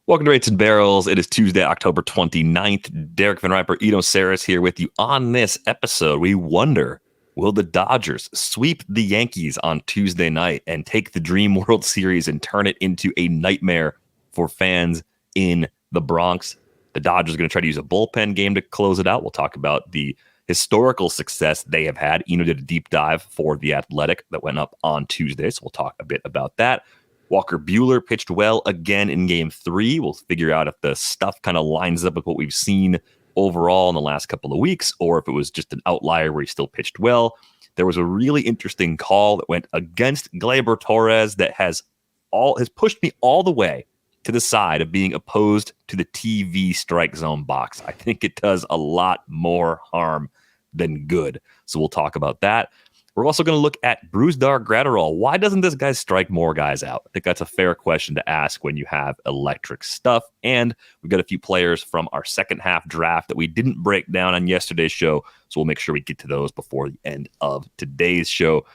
Welcome to Rates and Barrels. It is Tuesday, October 29th. Derek Van Riper, Eno Saris here with you. On this episode, we wonder, will the Dodgers sweep the Yankees on Tuesday night and take the Dream World Series and turn it into a nightmare for fans in the Bronx? The Dodgers are going to try to use a bullpen game to close it out. We'll talk about the historical success they have had. Eno did a deep dive for The Athletic that went up on Tuesday, so we'll talk a bit about that. Walker Buehler pitched well again in Game 3. We'll figure out if the stuff kind of lines up with what we've seen overall in the last couple of weeks, or if it was just an outlier where he still pitched well. There was a really interesting call that went against Gleyber Torres that has pushed me all the way to the side of being opposed to the TV strike zone box. I think it does a lot more harm than good. So we'll talk about that. We're also going to look at Brusdar Graterol. Why doesn't this guy strike more guys out? I think that's a fair question to ask when you have electric stuff. And we've got a few players from our second half draft that we didn't break down on yesterday's show. So we'll make sure we get to those before the end of today's show.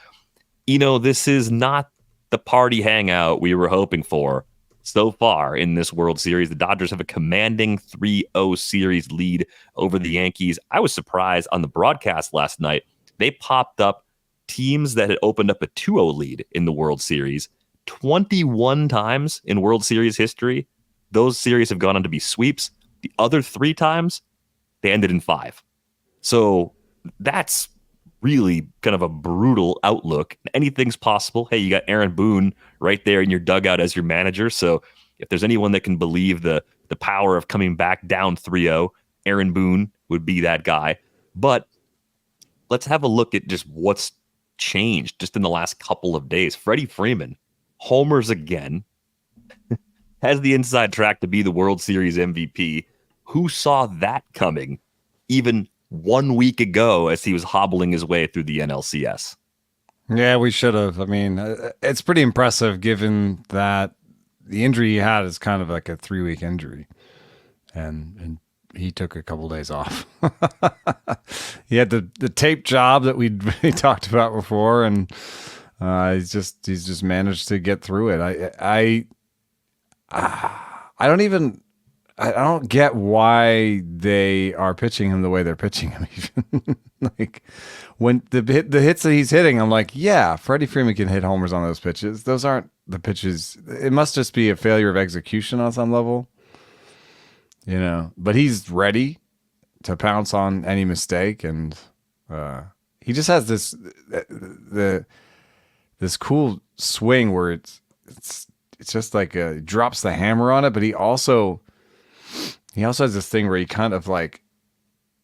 This is not the party hangout we were hoping for so far in this World Series. The Dodgers have a commanding 3-0 series lead over the Yankees. I was surprised on the broadcast last night. They popped up teams that had opened up a 2-0 lead in the World Series 21 times in World Series history. Those series have gone on to be sweeps. The other 3 times, they ended in 5. So that's really kind of a brutal outlook. Anything's possible. Hey, you got Aaron Boone right there in your dugout as your manager. So if there's anyone that can believe the power of coming back down 3-0, Aaron Boone would be that guy. But let's have a look at just what's changed just in the last couple of days. Freddie Freeman homers again, has the inside track to be the World Series MVP. Who saw that coming even 1 week ago as he was hobbling his way through the NLCS? Yeah, we should have. I mean, it's pretty impressive given that the injury he had is kind of like a 3-week injury. And he took a couple days off. He had the tape job that we talked about before, and he's just managed to get through it. I don't get why they are pitching him the way they're pitching him. Even like when the hits that he's hitting, I'm like, yeah, Freddie Freeman can hit homers on those pitches. Those aren't the pitches. It must just be a failure of execution on some level. But he's ready to pounce on any mistake, and he just has this cool swing where it's just like drops the hammer on it, but he also has this thing where he kind of like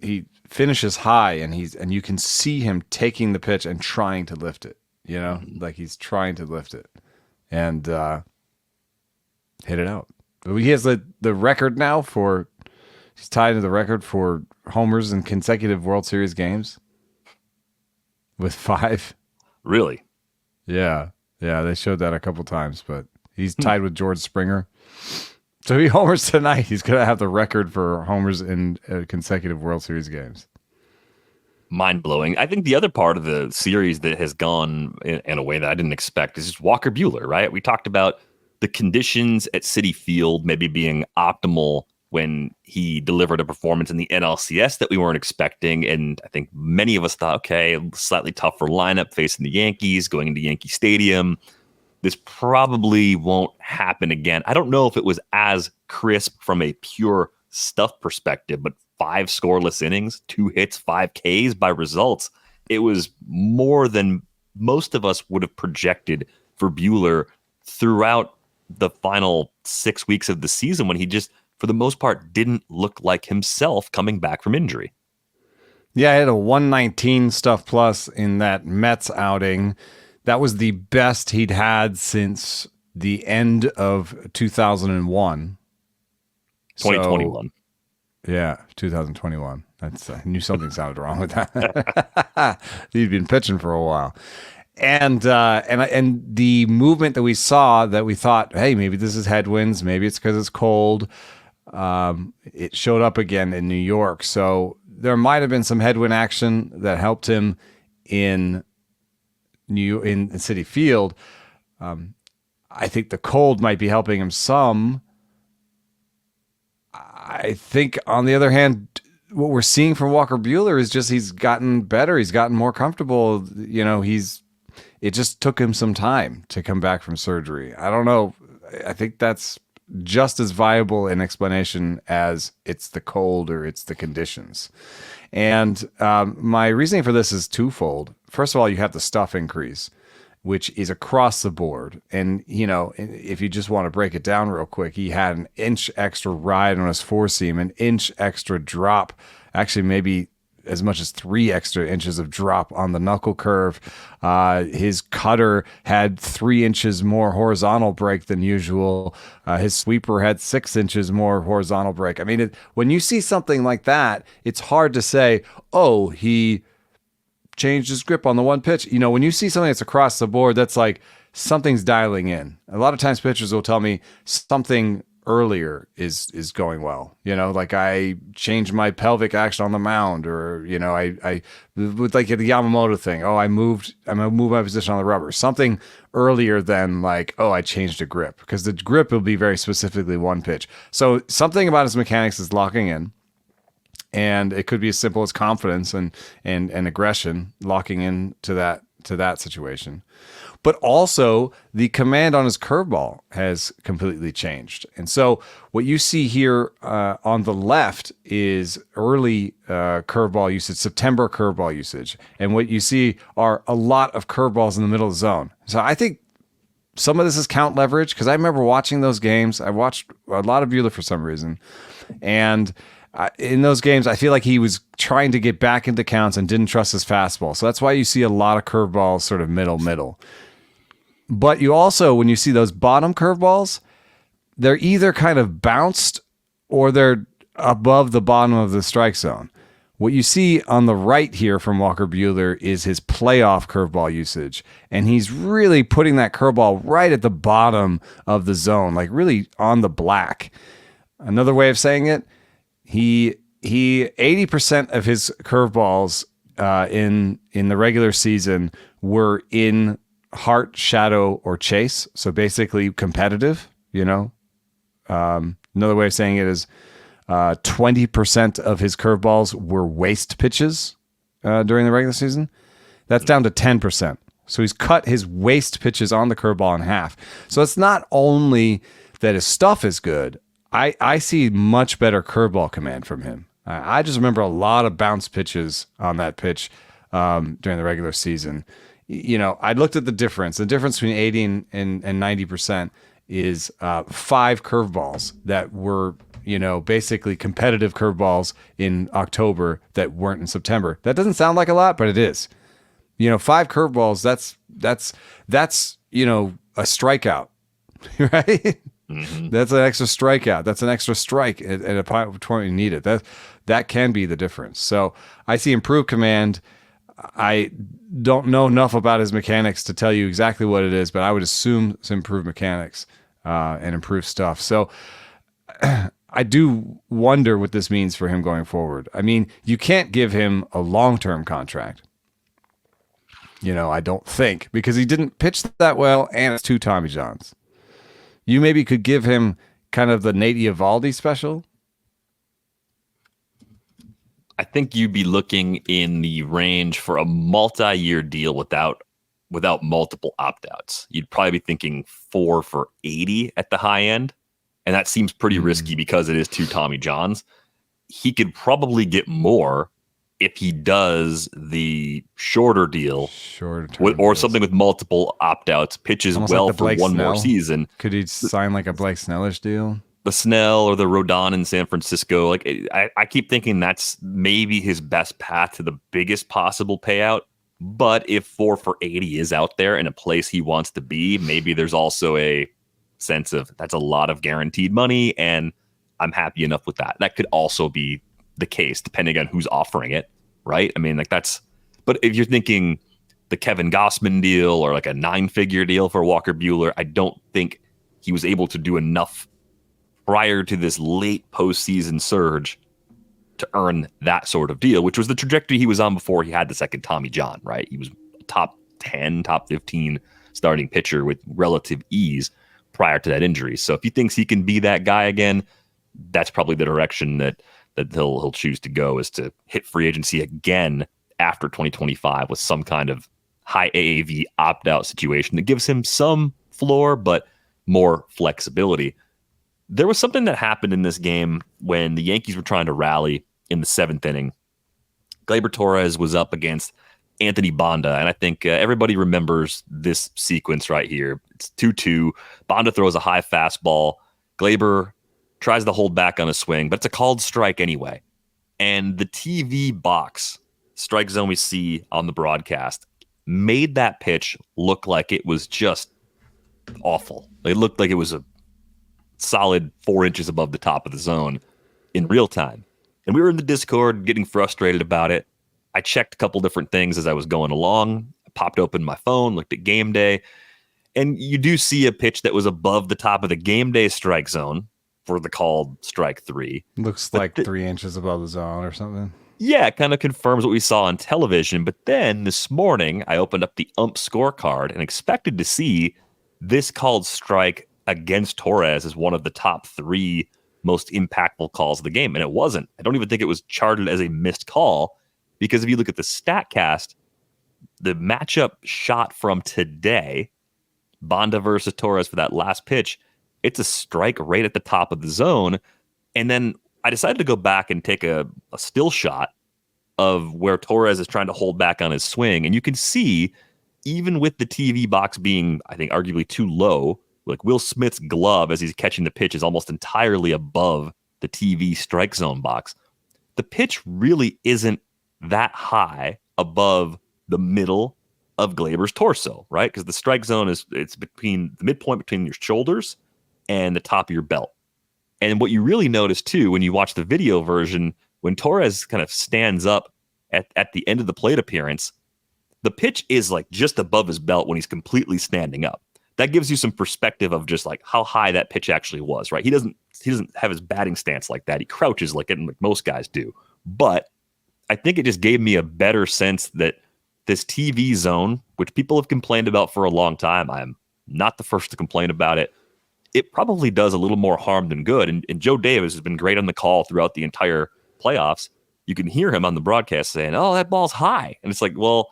he finishes high, and you can see him taking the pitch and trying to lift it. Like he's trying to lift it and hit it out. He has the record now he's tied to the record for homers in consecutive World Series games with 5. Really? Yeah. Yeah, they showed that a couple times, but he's tied with George Springer. So he homers tonight. He's going to have the record for homers in consecutive World Series games. Mind-blowing. I think the other part of the series that has gone in a way that I didn't expect is just Walker Buehler, right? We talked about the conditions at Citi Field maybe being optimal when he delivered a performance in the NLCS that we weren't expecting. And I think many of us thought, okay, slightly tougher lineup facing the Yankees, going into Yankee Stadium. This probably won't happen again. I don't know if it was as crisp from a pure stuff perspective, but 5 scoreless innings, 2 hits, 5 Ks by results. It was more than most of us would have projected for Buehler throughout the final 6 weeks of the season, when he just, for the most part, didn't look like himself coming back from injury. Yeah, I had a 119 stuff plus in that Mets outing. That was the best he'd had since the end of 2001. 2021. So, yeah, 2021. I knew something sounded wrong with that. He'd been pitching for a while. And the movement that we saw, that we thought, hey, maybe this is headwinds, maybe it's because it's cold. It showed up again in New York. So there might have been some headwind action that helped him in Citi Field. I think the cold might be helping him some I think on the other hand, what we're seeing from Walker Buehler is just he's gotten better. He's gotten more comfortable. You know, it just took him some time to come back from surgery. I don't know. I think that's just as viable an explanation as it's the cold or it's the conditions. And my reasoning for this is twofold. First of all, you have the stuff increase, which is across the board. And, you know, if you just want to break it down real quick, he had an inch extra ride on his four seam, an inch extra drop, actually maybe as much as 3 extra inches of drop on the knuckle curve. His cutter had 3 inches more horizontal break than usual. His sweeper had 6 inches more horizontal break. I mean, when you see something like that, it's hard to say, oh, he changed his grip on the one pitch. You know, when you see something that's across the board, that's like something's dialing in. A lot of times pitchers will tell me something earlier is going well. You know, like I changed my pelvic action on the mound, or, you know, I with like the Yamamoto thing. Oh, I'm gonna move my position on the rubber. Something earlier than like, oh, I changed a grip, because the grip will be very specifically one pitch. So something about his mechanics is locking in. And it could be as simple as confidence and aggression locking into that situation. But also the command on his curveball has completely changed. And so what you see here on the left is early curveball usage, September curveball usage. And what you see are a lot of curveballs in the middle of the zone. So I think some of this is count leverage, because I remember watching those games. I watched a lot of Buehler for some reason. And in those games, I feel like he was trying to get back into counts and didn't trust his fastball. So that's why you see a lot of curveballs sort of middle. But you also, when you see those bottom curveballs, they're either kind of bounced or they're above the bottom of the strike zone. What you see on the right here from Walker Buehler is his playoff curveball usage. And he's really putting that curveball right at the bottom of the zone, like really on the black. Another way of saying it, He 80% of his curveballs in the regular season were in heart, shadow, or chase. So basically competitive, you know. Another way of saying it is 20% of his curveballs were waste pitches during the regular season. That's down to 10%. So he's cut his waste pitches on the curveball in half. So it's not only that his stuff is good. I see much better curveball command from him. I just remember a lot of bounce pitches on that pitch during the regular season. You know, I looked at the difference. The difference between 80 and 90% is 5 curveballs that were, you know, basically competitive curveballs in October that weren't in September. That doesn't sound like a lot, but it is. You know, 5 curveballs, that's you know, a strikeout, right? Mm-hmm. That's an extra strikeout. That's an extra strike at a point when you need it. That can be the difference. So I see improved command. I don't know enough about his mechanics to tell you exactly what it is, but I would assume some improved mechanics and improved stuff. So I do wonder what this means for him going forward. I mean, you can't give him a long-term contract. You know, I don't think, because he didn't pitch that well, and it's 2 Tommy Johns. You maybe could give him kind of the Nate Eovaldi special. I think you'd be looking in the range for a multi-year deal without multiple opt-outs. You'd probably be thinking 4 for $80 at the high end. And that seems pretty risky because it is 2 Tommy Johns. He could probably get more if he does the shorter deal, or something with multiple opt-outs, pitches almost well like for one Snell. More season. Could he sign like a Blake Snellish deal? The Snell or the Rodon in San Francisco. Like I keep thinking that's maybe his best path to the biggest possible payout. But if 4 for $80 is out there in a place he wants to be, maybe there's also a sense of that's a lot of guaranteed money, and I'm happy enough with that. That could also be the case depending on who's offering it, right? I mean, like that's, but if you're thinking the Kevin Gausman deal or like a 9-figure deal for Walker Buehler, I don't think he was able to do enough prior to this late postseason surge to earn that sort of deal, which was the trajectory he was on before he had the second Tommy John, right? He was top 10, top 15 starting pitcher with relative ease prior to that injury. So if he thinks he can be that guy again, that's probably the direction that he'll choose to go, is to hit free agency again after 2025 with some kind of high AAV opt-out situation that gives him some floor but more flexibility. There was something that happened in this game when the Yankees were trying to rally in the 7th inning. Gleyber Torres was up against Anthony Banda, and I think everybody remembers this sequence right here. It's 2-2. Banda throws a high fastball. Gleyber tries to hold back on a swing, but it's a called strike anyway. And the TV box, strike zone we see on the broadcast, made that pitch look like it was just awful. It looked like it was a solid 4 inches above the top of the zone in real time. And we were in the Discord getting frustrated about it. I checked a couple different things as I was going along. I popped open my phone, looked at game day, and you do see a pitch that was above the top of the game day strike zone for the called strike 3. Looks like 3 inches above the zone or something. Yeah, it kind of confirms what we saw on television. But then this morning, I opened up the ump scorecard and expected to see this called strike against Torres as one of the top 3 most impactful calls of the game. And it wasn't. I don't even think it was charted as a missed call, because if you look at the StatCast, the matchup shot from today, Banda versus Torres for that last pitch, it's a strike right at the top of the zone. And then I decided to go back and take a still shot of where Torres is trying to hold back on his swing. And you can see, even with the TV box being, I think, arguably too low, like Will Smith's glove as he's catching the pitch is almost entirely above the TV strike zone box. The pitch really isn't that high above the middle of Gleyber's torso, right? Because the strike zone it's between the midpoint between your shoulders and the top of your belt. And what you really notice too, when you watch the video version, when Torres kind of stands up at the end of the plate appearance, the pitch is like just above his belt when he's completely standing up. That gives you some perspective of just like how high that pitch actually was, right? He doesn't have his batting stance like that. He crouches like most guys do. But I think it just gave me a better sense that this TV zone, which people have complained about for a long time, I'm not the first to complain about it. It probably does a little more harm than good. And Joe Davis has been great on the call throughout the entire playoffs. You can hear him on the broadcast saying, "Oh, that ball's high." And it's like, well,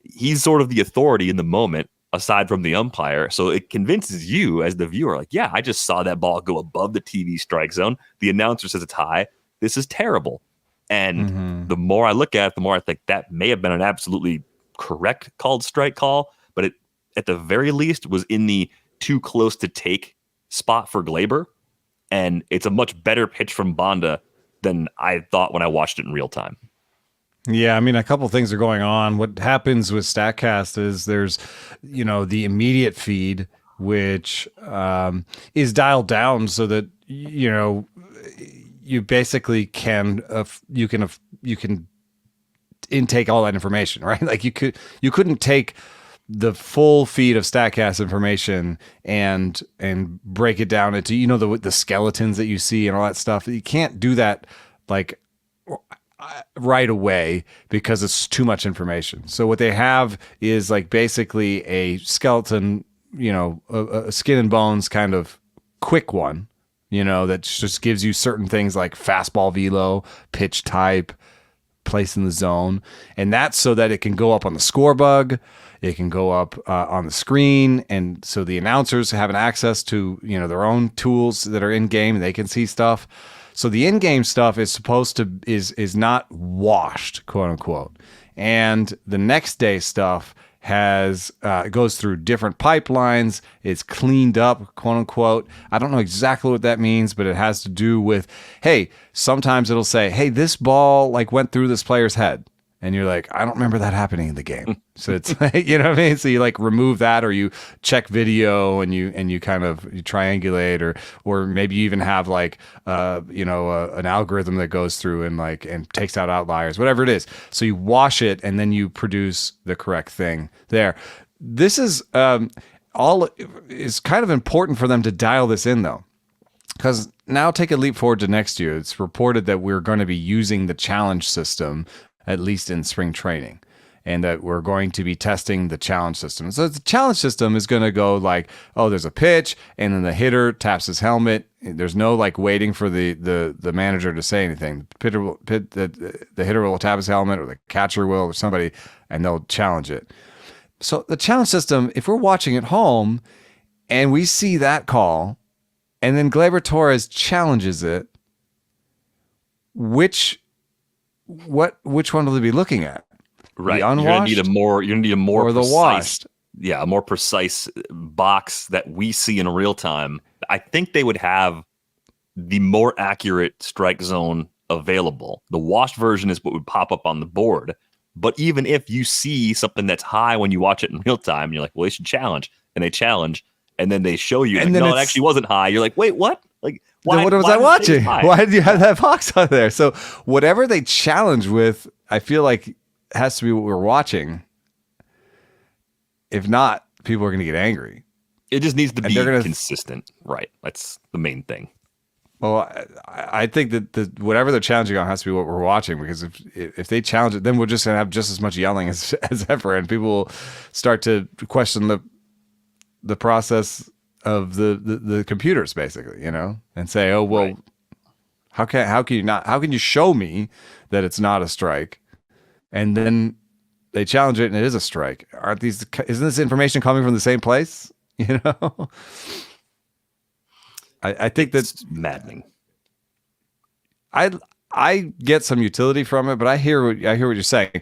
he's sort of the authority in the moment, aside from the umpire. So it convinces you as the viewer, like, yeah, I just saw that ball go above the TV strike zone. The announcer says it's high. This is terrible. And the more I look at it, the more I think that may have been an absolutely correct called strike call, but it, at the very least, was in the too close to take spot for Gleyber. And it's a much better pitch from Banda than I thought when I watched it in real time. Yeah, I mean, a couple things are going on. What happens with StatCast is there's, the immediate feed, which is dialed down so that, you basically can intake all that information, right? Like you couldn't take the full feed of StatCast information and break it down into the skeletons that you see and all that stuff. You can't do that like right away because it's too much information. So what they have is like basically a skeleton, a skin and bones kind of quick one. That just gives you certain things like fastball velo, pitch type, place in the zone. And that's so that it can go up on the score bug. It can go up on the screen. And so the announcers have an access to, their own tools that are in game. They can see stuff. So the in-game stuff is supposed to, is not washed, quote unquote. And the next day stuff goes through different pipelines. It's cleaned up, quote unquote. I don't know exactly what that means, but it has to do with, hey, sometimes it'll say, hey, this ball went through this player's head. And you're like, I don't remember that happening in the game. So it's you know what I mean? So you remove that, or you check video and you kind of you triangulate, or maybe you even have an algorithm that goes through and takes out outliers, whatever it is. So you wash it and then you produce the correct thing there. This is all is kind of important for them to dial this in though. Because now take a leap forward to next year. It's reported that we're going to be using the challenge system, at least in spring training. and that we're going to be testing the challenge system. So the challenge system is going to go like, oh, there's a pitch, and then the hitter taps his helmet. There's no like waiting for the manager to say anything. The hitter will tap his helmet, or the catcher will, or somebody, and they'll challenge it. So the challenge system, if we're watching at home and we see that call, and then Gleyber Torres challenges it, which one will they be looking at? Right. The unwashed? You're gonna need a more or the precise, washed? Yeah, a more precise box that we see in real time. I think they would have the more accurate strike zone available. The washed version is what would pop up on the board. But even if you see something that's high when you watch it in real time, you're like, well, they should challenge. And they challenge, and then they show you, and like, no, it actually wasn't high. You're like, wait, what? Like, why, what was I watching? Why did you have that box on there? So whatever they challenge with, I feel like has to be what we're watching. If not, people are going to get angry. It just needs to be consistent. Right. That's the main thing. Well, I think that whatever they're challenging on has to be what we're watching, because if they challenge it, then we're just going to have just as much yelling as ever, and people will start to question the process of the computers, basically, and say, oh, well, right. how can you show me that it's not a strike? And then they challenge it and it is a strike. Isn't this information coming from the same place? I think that's maddening. I get some utility from it, but I hear what you're saying.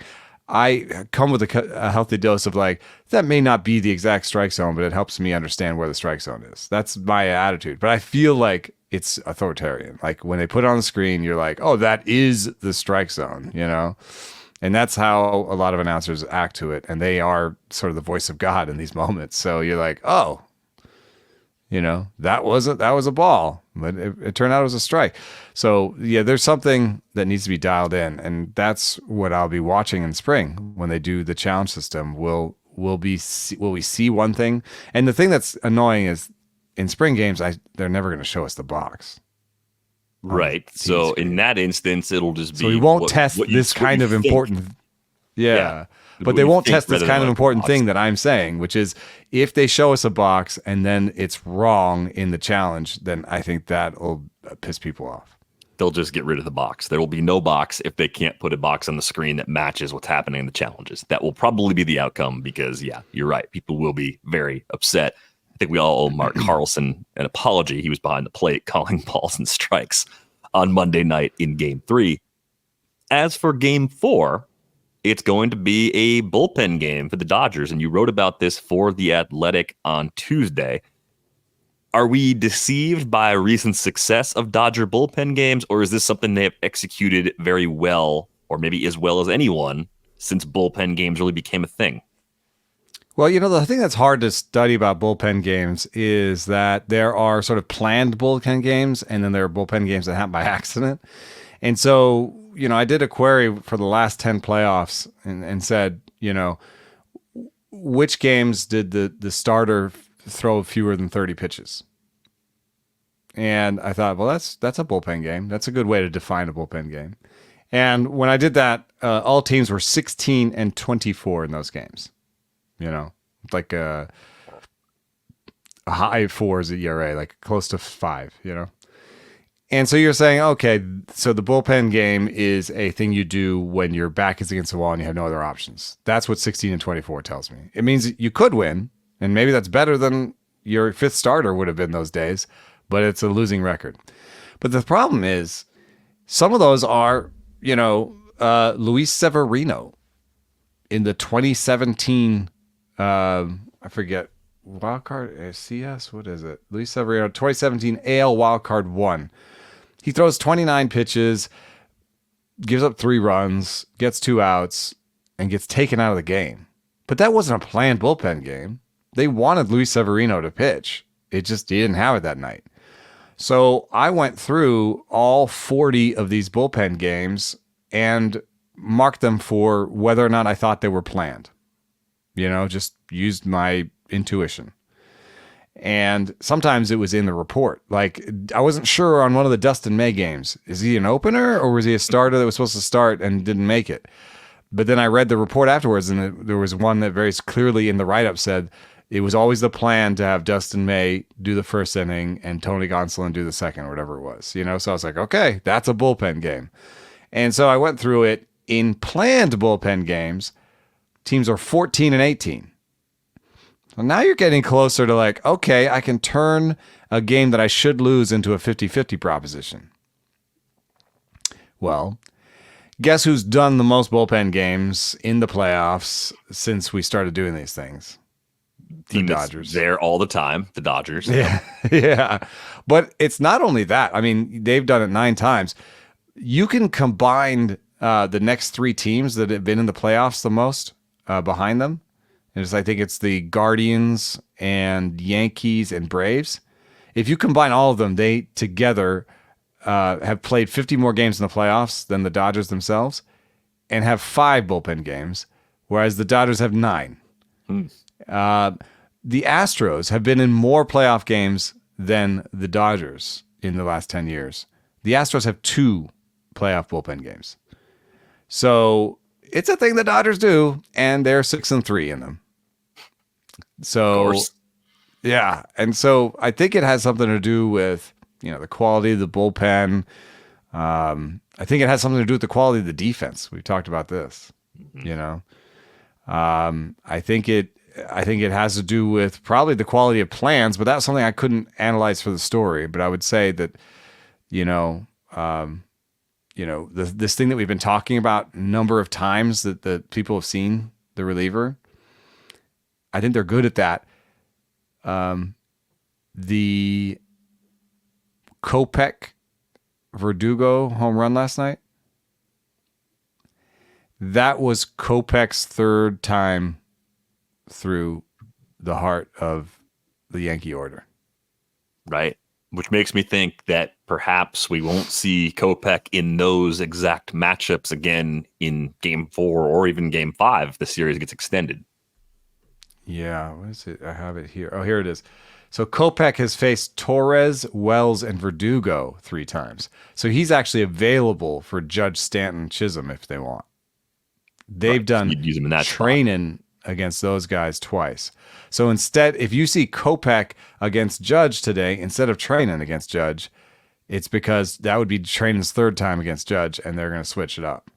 I come with a healthy dose of like, that may not be the exact strike zone, but it helps me understand where the strike zone is. That's my attitude. But I feel like it's authoritarian. Like when they put it on the screen, you're like, oh, that is the strike zone, And that's how a lot of announcers act to it. And they are sort of the voice of God in these moments. So you're like, oh, that was a ball, but it turned out it was a strike. So yeah, there's something that needs to be dialed in, and that's what I'll be watching in spring when they do the challenge system. Will we see one thing? And the thing that's annoying is in spring games, they're never going to show us the box. Right. So in that instance, it'll just be. So we won't test this kind of important. Yeah. But they won't test this kind of important thing that I'm saying, which is if they show us a box and then it's wrong in the challenge, then I think that will piss people off. They'll just get rid of the box. There will be no box if they can't put a box on the screen that matches what's happening in the challenges. That will probably be the outcome because, yeah, you're right. People will be very upset. I think we all owe Mark Carlson an apology. He was behind the plate calling balls and strikes on Monday night in Game 3. As for Game 4, it's going to be a bullpen game for the Dodgers, and you wrote about this for The Athletic on Tuesday. Are we deceived by recent success of Dodger bullpen games, or is this something they have executed very well, or maybe as well as anyone, since bullpen games really became a thing? Well, the thing that's hard to study about bullpen games is that there are sort of planned bullpen games, and then there are bullpen games that happen by accident. And so, I did a query for the last 10 playoffs and said, which games did the starter throw fewer than 30 pitches? And I thought, well, that's a bullpen game. That's a good way to define a bullpen game. And when I did that, all teams were 16 and 24 in those games. Like a high 4s ERA, like close to 5, And so you're saying, okay, so the bullpen game is a thing you do when your back is against the wall and you have no other options. That's what 16 and 24 tells me. It means you could win, and maybe that's better than your fifth starter would have been those days, but it's a losing record. But the problem is some of those are, Luis Severino in the 2017, I forget, wildcard, CS, what is it? Luis Severino, 2017 AL wildcard 1. He throws 29 pitches, gives up 3 runs, gets 2 outs, and gets taken out of the game. But that wasn't a planned bullpen game. They wanted Luis Severino to pitch. He didn't have it that night. So I went through all 40 of these bullpen games and marked them for whether or not I thought they were planned. Just used my intuition. And sometimes it was in the report. Like, I wasn't sure on one of the Dustin May games. Is he an opener or was he a starter that was supposed to start and didn't make it? But then I read the report afterwards, and there was one that very clearly in the write-up said it was always the plan to have Dustin May do the first inning and Tony Gonsolin do the second, or whatever it was. So I was like, okay, that's a bullpen game. And so I went through it. In planned bullpen games, teams are 14 and 18. So now you're getting closer to like, okay, I can turn a game that I should lose into a 50-50 proposition. Well, guess who's done the most bullpen games in the playoffs since we started doing these things? The Dodgers. There all the time, the Dodgers. Yeah, yeah. But it's not only that. I mean, they've done it 9 times. You can combine the next 3 teams that have been in the playoffs the most behind them. I think it's the Guardians and Yankees and Braves. If you combine all of them, they together have played 50 more games in the playoffs than the Dodgers themselves and have 5 bullpen games, whereas the Dodgers have 9. The Astros have been in more playoff games than the Dodgers in the last 10 years. The Astros have 2 playoff bullpen games. So it's a thing the Dodgers do, and they're 6-3 in them. So, yeah. And so I think it has something to do with, the quality of the bullpen. I think it has something to do with the quality of the defense. We've talked about this, I think it has to do with probably the quality of plans, but that's something I couldn't analyze for the story. But I would say that, this thing that we've been talking about number of times that the people have seen the reliever, I think they're good at that. The Kopech Verdugo home run last night, that was Kopech's 3rd time through the heart of the Yankee order. Right. Which makes me think that perhaps we won't see Kopech in those exact matchups again in Game 4 or even Game 5 if the series gets extended. Yeah, what is it? I have it here. Oh, here it is. So Kopech has faced Torres, Wells, and Verdugo 3 times. So he's actually available for Judge, Stanton, Chisholm if they want. They've done use him in that training against those guys twice. So instead, if you see Kopech against Judge today, instead of training against Judge, it's because that would be training's 3rd time against Judge, and they're going to switch it up.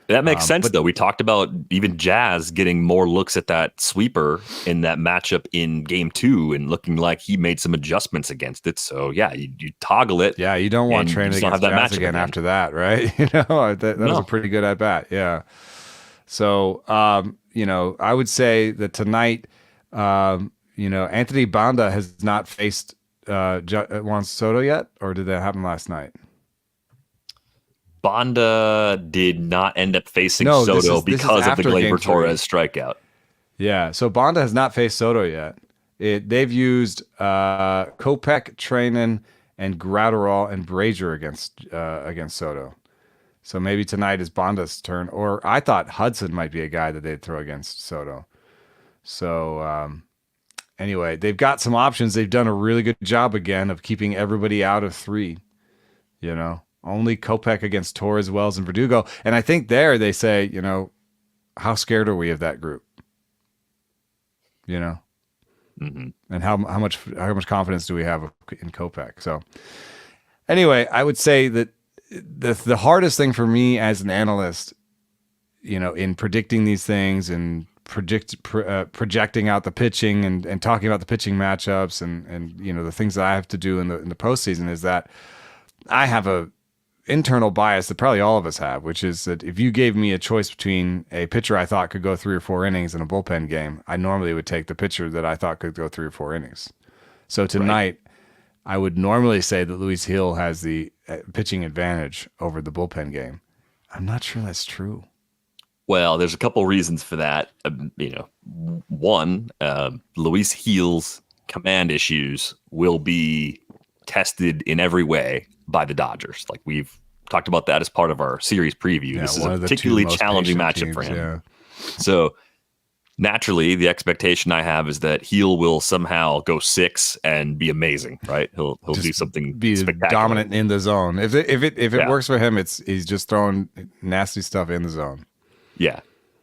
That makes sense, though. We talked about even Jazz getting more looks at that sweeper in that matchup in Game 2 and looking like he made some adjustments against it. So, yeah, you toggle it. Yeah, you don't want training against Jazz again after that, right? That was a pretty good at-bat, yeah. So, I would say that tonight, Anthony Banda has not faced Juan Soto yet, or did that happen last night? Banda did not end up facing Soto because of the Gleyber Torres strikeout. Yeah, so Banda has not faced Soto yet. They've used Kopech, Treinen, and Graterol and Brazier against Soto. So maybe tonight is Banda's turn. Or I thought Hudson might be a guy that they'd throw against Soto. So anyway, they've got some options. They've done a really good job again of keeping everybody out of 3. Only Kopech against Torres, Wells, and Verdugo. And I think there they say, how scared are we of that group? Mm-hmm. And how much confidence do we have in Kopech? So anyway, I would say that the hardest thing for me as an analyst, in predicting these things and projecting out the pitching and talking about the pitching matchups and the things that I have to do in the postseason is that I have a internal bias that probably all of us have, which is that if you gave me a choice between a pitcher I thought could go 3 or 4 innings in a bullpen game, I normally would take the pitcher that I thought could go 3 or 4 innings. So tonight, I would normally say that Luis Gil has the pitching advantage over the bullpen game. I'm not sure that's true. Well, there's a couple reasons for that. One, Luis Gil's command issues will be tested in every way by the Dodgers. Like we've talked about that as part of our series preview. This is a particularly challenging matchup for him. Yeah. So naturally, the expectation I have is that Gil will somehow go 6 and be amazing, right? He'll do something be spectacular. Dominant in the zone. If it works for him, he's just throwing nasty stuff in the zone. Yeah.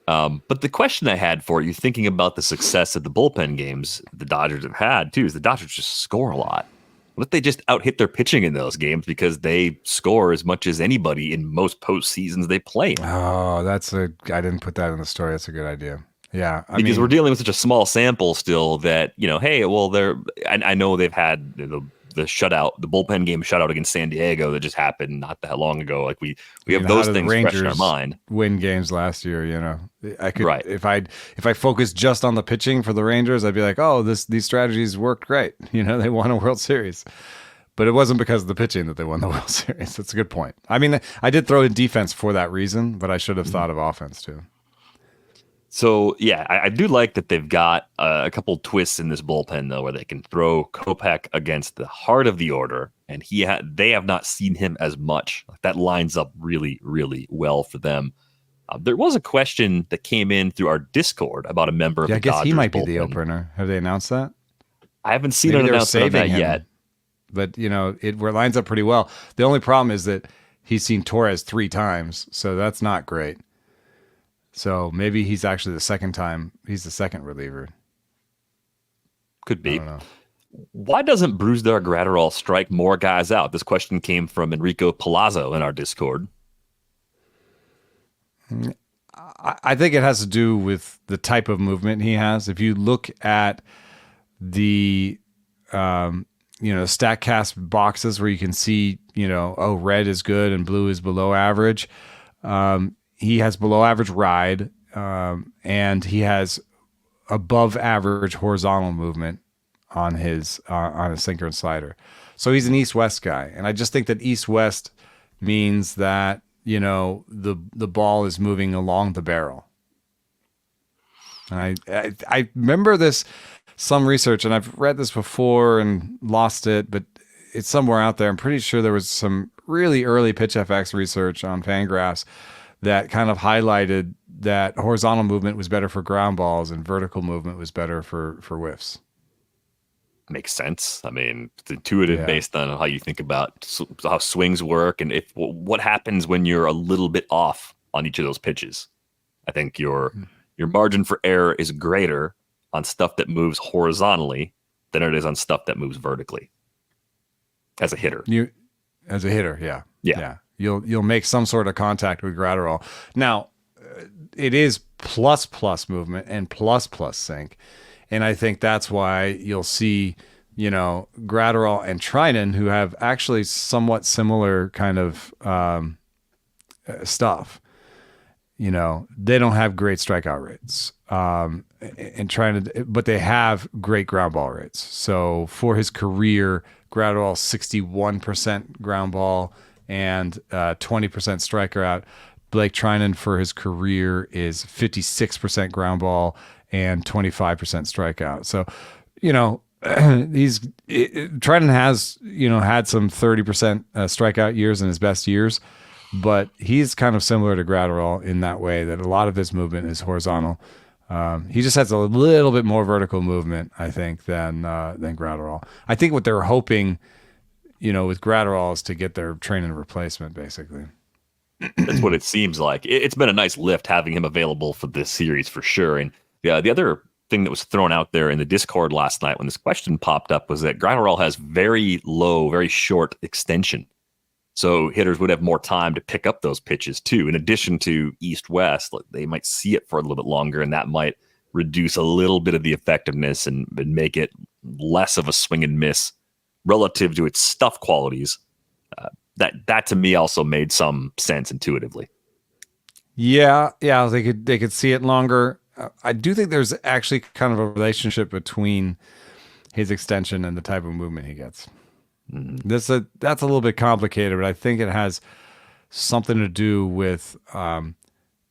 But the question I had for you, thinking about the success of the bullpen games the Dodgers have had, too, is the Dodgers just score a lot. What if they just out-hit their pitching in those games because they score as much as anybody in most postseasons they play in? Oh, I didn't put that in the story. That's a good idea. Yeah. Because we're dealing with such a small sample still that, hey, well, I know they've had the shutout, the bullpen game shutout against San Diego that just happened not that long ago. Like we have those things fresh in our mind. Win games last year, I could, right. If I focused just on the pitching for the Rangers, I'd be like, oh, these strategies worked great. They won a World Series, but it wasn't because of the pitching that they won the World Series. That's a good point. I mean, I did throw in defense for that reason, but I should have thought of offense too. So, yeah, I do like that they've got a couple twists in this bullpen, though, where they can throw Kopech against the heart of the order, and they have not seen him as much. That lines up really, really well for them. There was a question that came in through our Discord about a member of the Dodgers. I guess he might bullpen. Be the opener. Have they announced that? I haven't seen an announcement of that yet. But, it lines up pretty well. The only problem is that he's seen Torres 3 times, so that's not great. So maybe he's actually the second time. He's the second reliever. Could be. Why doesn't Brusdar Graterol strike more guys out? This question came from Enrico Palazzo in our Discord. I think it has to do with the type of movement he has. If you look at the StatCast boxes where you can see, red is good and blue is below average. He has below average ride, and he has above average horizontal movement on his sinker and slider. So he's an east-west guy, and I just think that east-west means that the ball is moving along the barrel. And I remember some research, and I've read this before and lost it, but it's somewhere out there. I'm pretty sure there was some really early PitchFX research on Fangraphs that kind of highlighted that horizontal movement was better for ground balls and vertical movement was better for whiffs. Makes sense. I mean, it's intuitive based on how you think about how swings work and what happens when you're a little bit off on each of those pitches. I think your margin for error is greater on stuff that moves horizontally than it is on stuff that moves vertically. As a hitter. Yeah. You'll make some sort of contact with Graterol. Now, it is plus movement and plus sink. And I think that's why you'll see, Graterol and Treinen, who have actually somewhat similar kind of stuff. They don't have great strikeout rates. But they have great ground ball rates. So for his career, Graterol 61% ground ball and 20% strikeout. Blake Treinen for his career is 56% ground ball and 25% strikeout. So, Treinen has, had some 30% strikeout years in his best years, but he's kind of similar to Graterol in that way that a lot of his movement is horizontal. He just has a little bit more vertical movement, I think, than Graterol. I think what they're hoping, with Graterol is to get their Treinen replacement, basically. That's what it seems like. It's been a nice lift having him available for this series for sure. And the other thing that was thrown out there in the Discord last night when this question popped up was that Graterol has very low, very short extension. So hitters would have more time to pick up those pitches too. In addition to east-west, they might see it for a little bit longer, and that might reduce a little bit of the effectiveness and make it less of a swing and miss relative to its stuff qualities. That to me also made some sense intuitively. Yeah, they could see it longer. I do think there's actually kind of a relationship between his extension and the type of movement he gets. That's a little bit complicated, but I think it has something to do with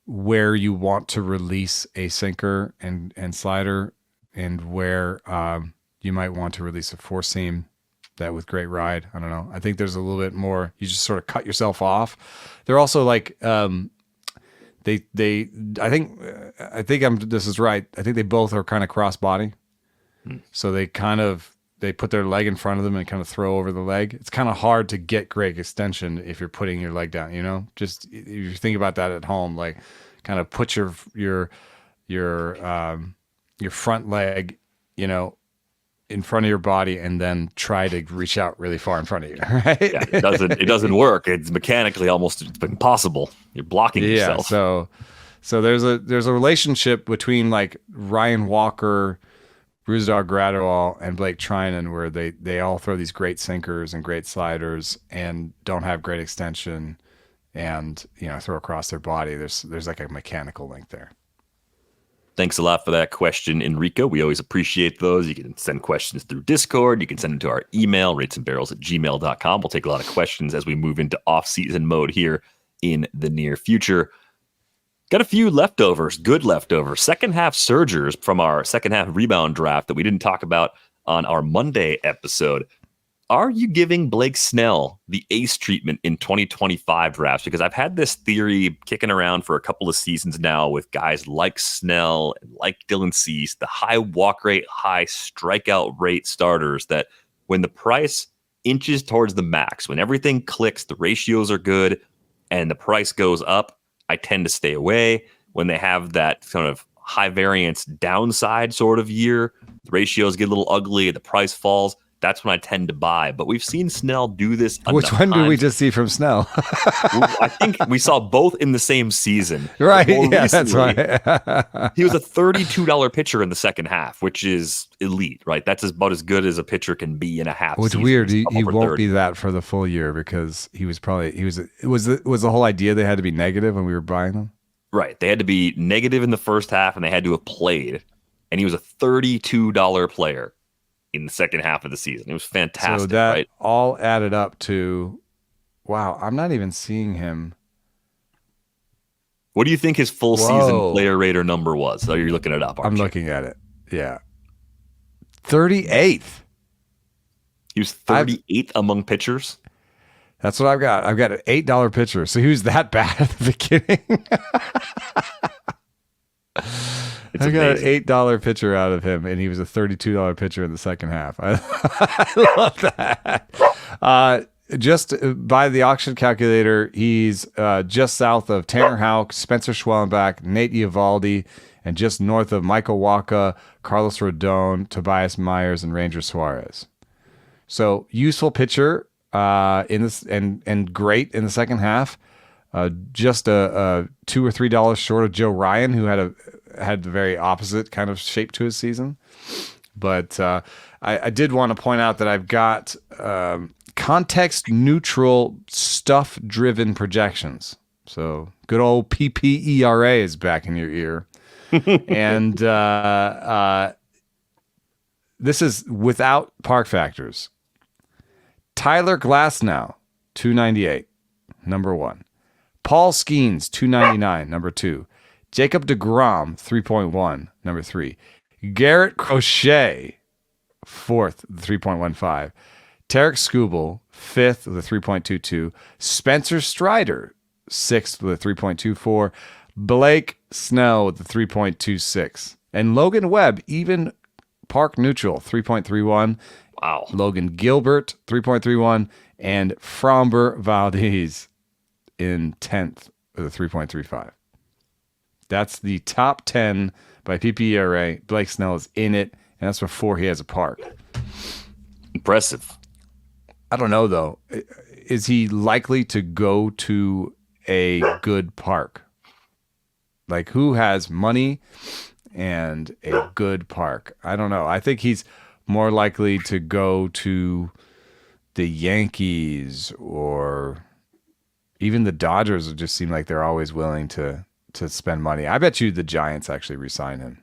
where you want to release a sinker and slider, and where you might want to release a four seam that with great ride. I don't know. I think there's a little bit more. You just sort of cut yourself off. They're also like I think this is right. I think they both are kind of cross body, so they put their leg in front of them and kind of throw over the leg. It's kind of hard to get great extension if you're putting your leg down, Just if you think about that at home, like kind of put your front leg, in front of your body and then try to reach out really far in front of you, right? Yeah, it doesn't work. It's mechanically almost impossible. You're blocking yourself. So there's a relationship between like Ryan Walker, Brusdar Graterol, and Blake Trinan where they all throw these great sinkers and great sliders and don't have great extension and throw across their body. There's like a mechanical link there. Thanks a lot for that question, Enrico. We always appreciate those. You can send questions through Discord. You can send them to our email, ratesandbarrels@gmail.com. We'll take a lot of questions as we move into off-season mode here in the near future. Got a few leftovers, good leftovers, second half surgers from our second half rebound draft that we didn't talk about on our Monday episode. Are you giving Blake Snell the ace treatment in 2025 drafts? Because I've had this theory kicking around for a couple of seasons now with guys like Snell and like Dylan Cease, the high walk rate, high strikeout rate starters, that when the price inches towards the max, when everything clicks, the ratios are good, and the price goes up, I tend to stay away. When they have that kind of high variance downside sort of year, the ratios get a little ugly, the price falls, that's when I tend to buy. But we've seen Snell do this. Which one did we just see from Snell? I think we saw both in the same season. Right. Yeah, that's right. He was a $32 pitcher in the second half, which is elite, right? That's about as good as a pitcher can be in a half. Which weird. He won't be that for the full year because was the whole idea they had to be negative when we were buying them? Right. They had to be negative in the first half and they had to have played. And he was a $32 player in the second half of the season. It was fantastic. So that right? all added up to, wow, I'm not even seeing him. What do you think his full season player rater number was? Oh, you're looking it up, aren't you? Looking at it. Yeah. 38th. He was 38th among pitchers. That's what I've got. I've got an $8 pitcher. So he was that bad at the beginning. I got an $8 pitcher out of him, and he was a $32 pitcher in the second half. I love that. Just by the auction calculator, he's just south of Tanner Houck, Spencer Schwellenbach, Nate Eovaldi, and just north of Michael Wacha, Carlos Rodon, Tobias Myers, and Ranger Suarez. So useful pitcher in this, and great in the second half. Just a $2 or $3 short of Joe Ryan, who had the very opposite kind of shape to his season. But I did want to point out that I've got context neutral, stuff driven projections. So good old PPERA is back in your ear. And this is without park factors. Tyler Glasnow, 298, number 1. Paul Skeens, 299, number 2. Jacob deGrom, 3.1, number 3. Garrett Crochet, 4th, 3.15. Tarek Skubal, 5th with a 3.22. Spencer Strider, 6th with a 3.24. Blake Snell with a 3.26. And Logan Webb, even park neutral, 3.31. Wow. Logan Gilbert, 3.31. And Framber Valdez in 10th with a 3.35. That's the top 10 by PPERA. Blake Snell is in it, and that's before he has a park. Impressive. I don't know, though. Is he likely to go to a good park? Like, who has money and a good park? I don't know. I think he's more likely to go to the Yankees, or even the Dodgers. It just seem like they're always willing to spend money. I bet you the Giants actually re-sign him.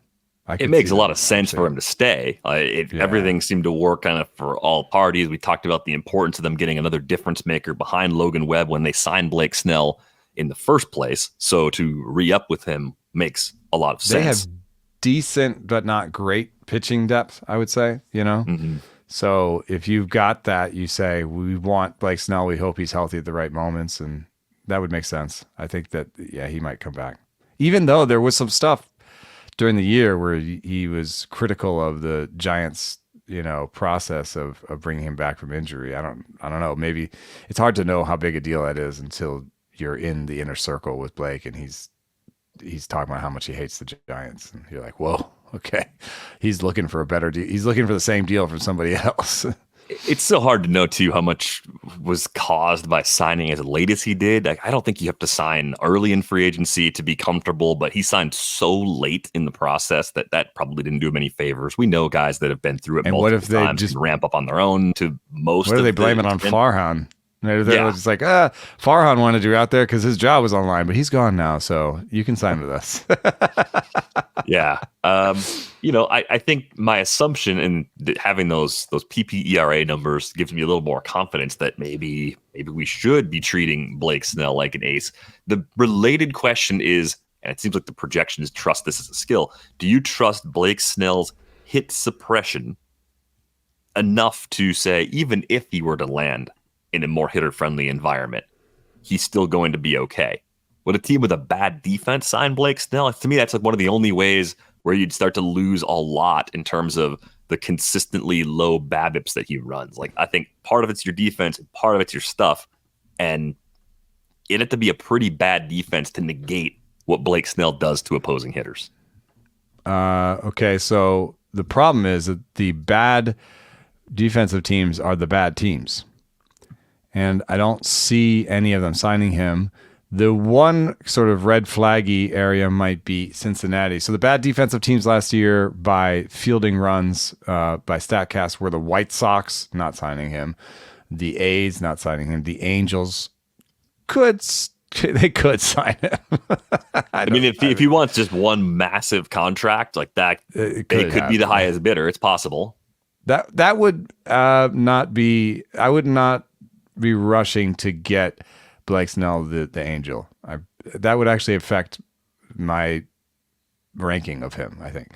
It makes a lot of sense for him to stay. Everything seemed to work kind of for all parties. We talked about the importance of them getting another difference maker behind Logan Webb when they signed Blake Snell in the first place. So to re-up with him makes a lot of sense. They have decent but not great pitching depth, I would say, Mm-hmm. So if you've got that, you say, we want Blake Snell. We hope he's healthy at the right moments. And that would make sense. I think that, he might come back. Even though there was some stuff during the year where he was critical of the Giants, process of bringing him back from injury. I don't know. Maybe it's hard to know how big a deal that is until you're in the inner circle with Blake and he's he's talking about how much he hates the Giants, and you're like, whoa, okay, he's looking for a better deal. He's looking for the same deal from somebody else. It's so hard to know, too, how much was caused by signing as late as he did. Like, I don't think you have to sign early in free agency to be comfortable, but he signed so late in the process that probably didn't do him any favors. We know guys that have been through it And multiple what if they times just and ramp up on their own to most What of do they blame it on and- Farhan? They're just like, Farhan wanted you out there because his job was online, but he's gone now, so you can sign with us. Yeah. I think my assumption in having those PPERA numbers gives me a little more confidence that maybe we should be treating Blake Snell like an ace. The related question is, and it seems like the projection is trust this as a skill. Do you trust Blake Snell's hit suppression enough to say, even if he were to land in a more hitter-friendly environment, he's still going to be okay? Would a team with a bad defense sign Blake Snell? To me, that's like one of the only ways where you'd start to lose a lot in terms of the consistently low BABIPs that he runs. Like, I think part of it's your defense, and part of it's your stuff, and it had to be a pretty bad defense to negate what Blake Snell does to opposing hitters. Okay, so the problem is that the bad defensive teams are the bad teams. And I don't see any of them signing him. The one sort of red flaggy area might be Cincinnati. So the bad defensive teams last year by fielding runs, by StatCast, were the White Sox, not signing him, the A's, not signing him, the Angels could sign him. I mean, if he wants just one massive contract like that, it could be the highest bidder. It's possible. That would not be. I would not be rushing to get Blake Snell, the Angel. That would actually affect my ranking of him, I think.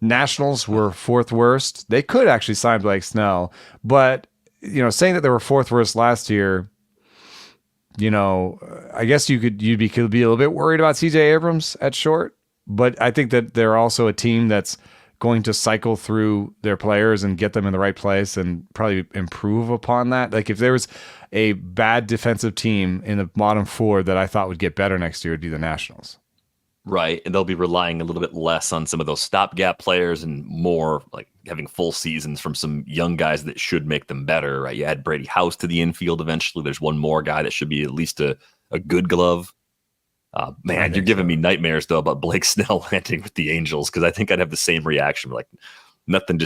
Nationals were fourth worst. They could actually sign Blake Snell, but saying that they were fourth worst last year, I guess you'd be a little bit worried about CJ Abrams at short, but I think that they're also a team that's going to cycle through their players and get them in the right place and probably improve upon that. Like, if there was a bad defensive team in the bottom four that I thought would get better next year, it'd be the Nationals. Right. And they'll be relying a little bit less on some of those stopgap players and more like having full seasons from some young guys that should make them better. Right. You add Brady House to the infield eventually. There's one more guy that should be at least a good glove. Man, you're giving me nightmares, though, about Blake Snell landing with the Angels, because I think I'd have the same reaction. Like, nothing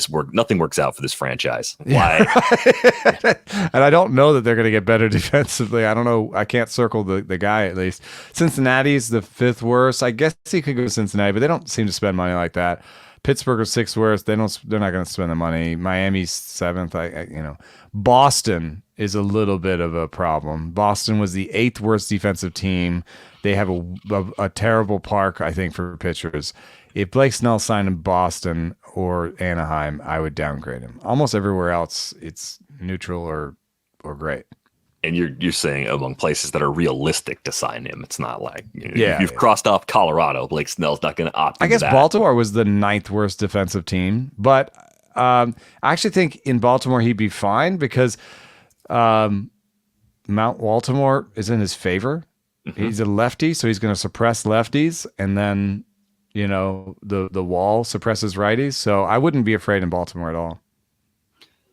works out for this franchise. Why? Yeah. And I don't know that they're going to get better defensively. I don't know. I can't circle the guy, at least. Cincinnati's the fifth worst. I guess he could go to Cincinnati, but they don't seem to spend money like that. Pittsburgh is sixth worst. They're not going to spend the money. Miami's seventh. Boston is a little bit of a problem. Boston was the eighth worst defensive team. They have a terrible park, I think, for pitchers. If Blake Snell signed in Boston or Anaheim, I would downgrade him. Almost everywhere else, it's neutral or great. And you're saying among places that are realistic to sign him. It's not like you've crossed off Colorado. Blake Snell's not going to opt. I guess that. Baltimore was the ninth worst defensive team, but I actually think in Baltimore he'd be fine because Mount Baltimore is in his favor. Mm-hmm. He's a lefty, so he's going to suppress lefties, and then the wall suppresses righties. So I wouldn't be afraid in Baltimore at all.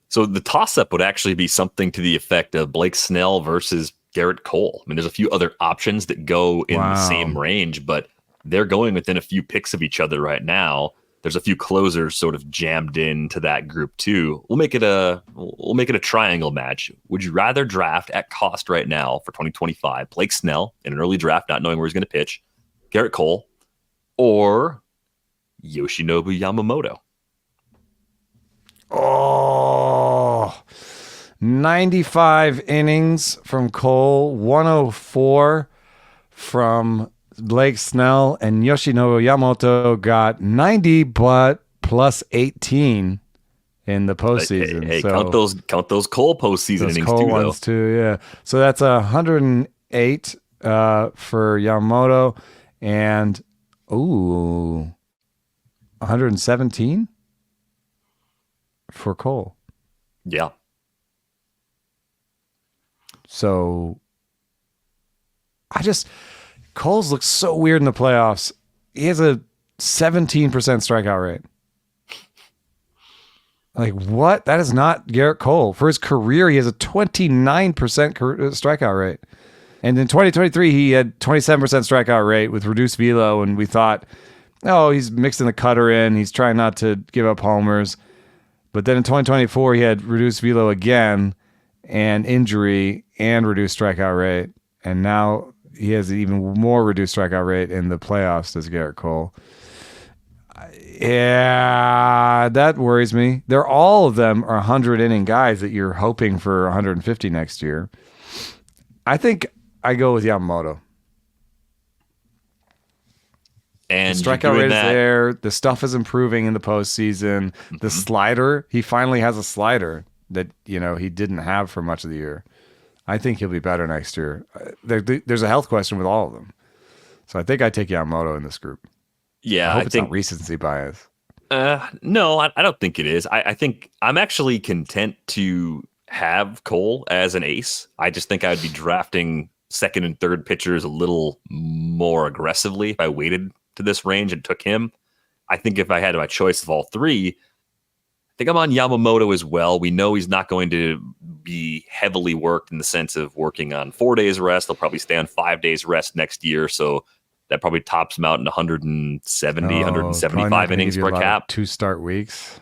So the toss-up would actually be something to the effect of Blake Snell versus Gerrit Cole. I mean, there's a few other options that go in the same range, but they're going within a few picks of each other right now. There's a few closers sort of jammed into that group too. We'll make it a triangle match. Would you rather draft at cost right now for 2025 Blake Snell in an early draft, not knowing where he's going to pitch, Gerrit Cole, or Yoshinobu Yamamoto? Oh, 95 innings from Cole, 104 from Blake Snell, and Yoshinobu Yamamoto got 90, but plus 18 in the postseason. Hey, so count those Cole postseason innings Cole too, ones though. Too, yeah. So that's 108 for Yamamoto, and 117 for Cole. Yeah. So Cole's looks so weird in the playoffs. he has a 17% strikeout rate. Like, what? That is not Gerrit Cole. For his career, he has a 29% strikeout rate. And in 2023, he had 27% strikeout rate with reduced velo, and we thought, oh, he's mixing the cutter in. He's trying not to give up homers. But then in 2024, he had reduced velo again, and injury, and reduced strikeout rate. And now he has an even more reduced strikeout rate in the playoffs as Gerrit Cole. Yeah, that worries me. All of them are 100-inning guys that you're hoping for 150 next year. I think I go with Yamamoto. And the strikeout rate is there. The stuff is improving in the postseason. The slider, he finally has a slider that he didn't have for much of the year. I think he'll be better next year. There's a health question with all of them, so I think I take Yamamoto in this group. Yeah, I hope it's not recency bias. No, I don't think it is. I think I'm actually content to have Cole as an ace. I just think I'd be drafting second and third pitchers a little more aggressively if I waited to this range and took him. I think if I had my choice of all three, I think I'm on Yamamoto as well. We know he's not going to be heavily worked in the sense of working on 4 days rest. They'll probably stay on 5 days rest next year. So that probably tops him out in 170, 175 innings per cap. 2 start weeks.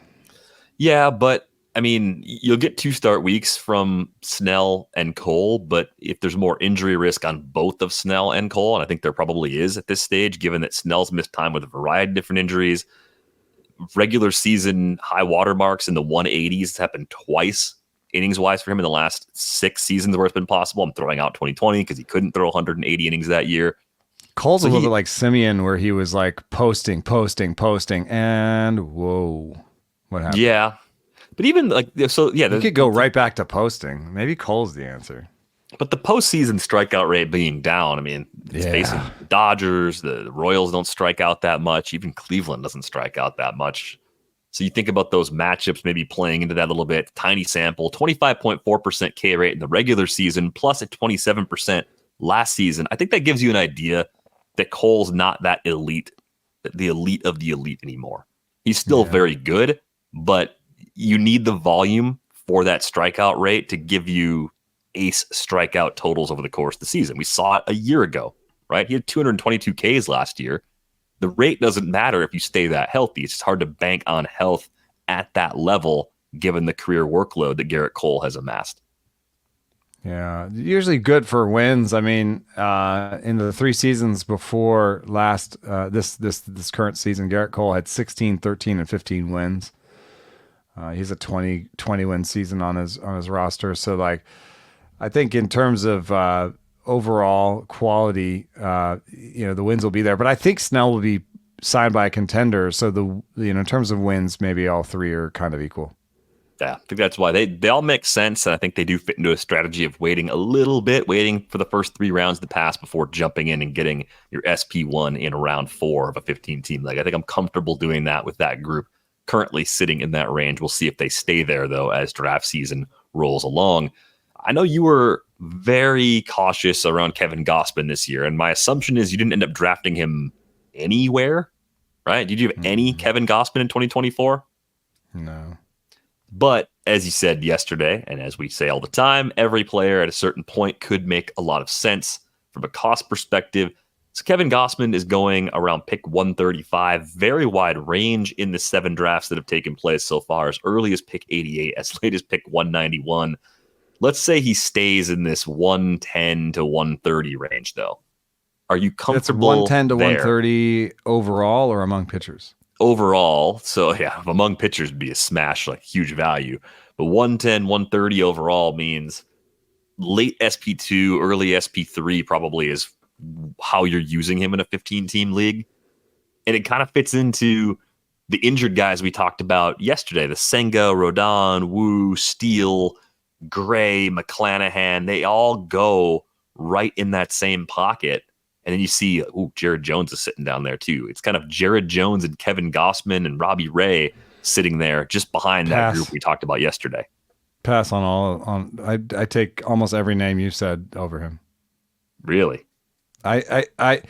Yeah, but I mean, you'll get 2 start weeks from Snell and Cole, but if there's more injury risk on both of Snell and Cole, and I think there probably is at this stage, given that Snell's missed time with a variety of different injuries, regular season high water marks in the 180s happened twice innings-wise for him in the last 6 seasons where it's been possible. I'm throwing out 2020 because he couldn't throw 180 innings that year. Cole's a little bit like Simeon, where he was like posting, and whoa, what happened? Yeah. But even like, so yeah. You could go right back to posting. Maybe Cole's the answer. But the postseason strikeout rate being down, I mean, it's facing the Dodgers, the Royals don't strike out that much. Even Cleveland doesn't strike out that much. So you think about those matchups maybe playing into that a little bit. Tiny sample, 25.4% K rate in the regular season, plus at 27% last season. I think that gives you an idea that Cole's not that elite, the elite of the elite anymore. He's still very good, but you need the volume for that strikeout rate to give you ace strikeout totals over the course of the season. We saw it a year ago, right? He had 222 Ks last year. The rate doesn't matter if you stay that healthy. It's just hard to bank on health at that level, given the career workload that Gerrit Cole has amassed. Yeah, usually good for wins. I mean, in the 3 seasons before last, this current season, Gerrit Cole had 16, 13, and 15 wins. He's a 20 win season on his roster. So like, I think in terms of overall quality, the wins will be there. But I think Snell will be signed by a contender. So in terms of wins, maybe all 3 are kind of equal. Yeah, I think that's why they all make sense. And I think they do fit into a strategy of waiting a little bit, waiting for the first 3 rounds to pass before jumping in and getting your SP1 in round 4 of a 15-team league. I think I'm comfortable doing that with that group currently sitting in that range. We'll see if they stay there, though, as draft season rolls along. I know you were very cautious around Kevin Gausman this year, and my assumption is you didn't end up drafting him anywhere, right? Did you have any Kevin Gausman in 2024? No. But as you said yesterday, and as we say all the time, every player at a certain point could make a lot of sense from a cost perspective. So Kevin Gausman is going around pick 135, very wide range in the 7 drafts that have taken place so far, as early as pick 88, as late as pick 191. Let's say he stays in this 110 to 130 range, though. Are you comfortable? That's 110 to 130 overall or among pitchers? Overall, so yeah, among pitchers would be a smash, like huge value. But 110, 130 overall means late SP2, early SP3 probably is how you're using him in a 15-team league. And it kind of fits into the injured guys we talked about yesterday, the Senga, Rodon, Wu, Steele, Gray, McClanahan. They all go right in that same pocket. And then you see, Jared Jones is sitting down there too. It's kind of Jared Jones and Kevin Gausman and Robbie Ray sitting there just behind that group we talked about yesterday. Pass on all. I take almost every name you said over him. Really? I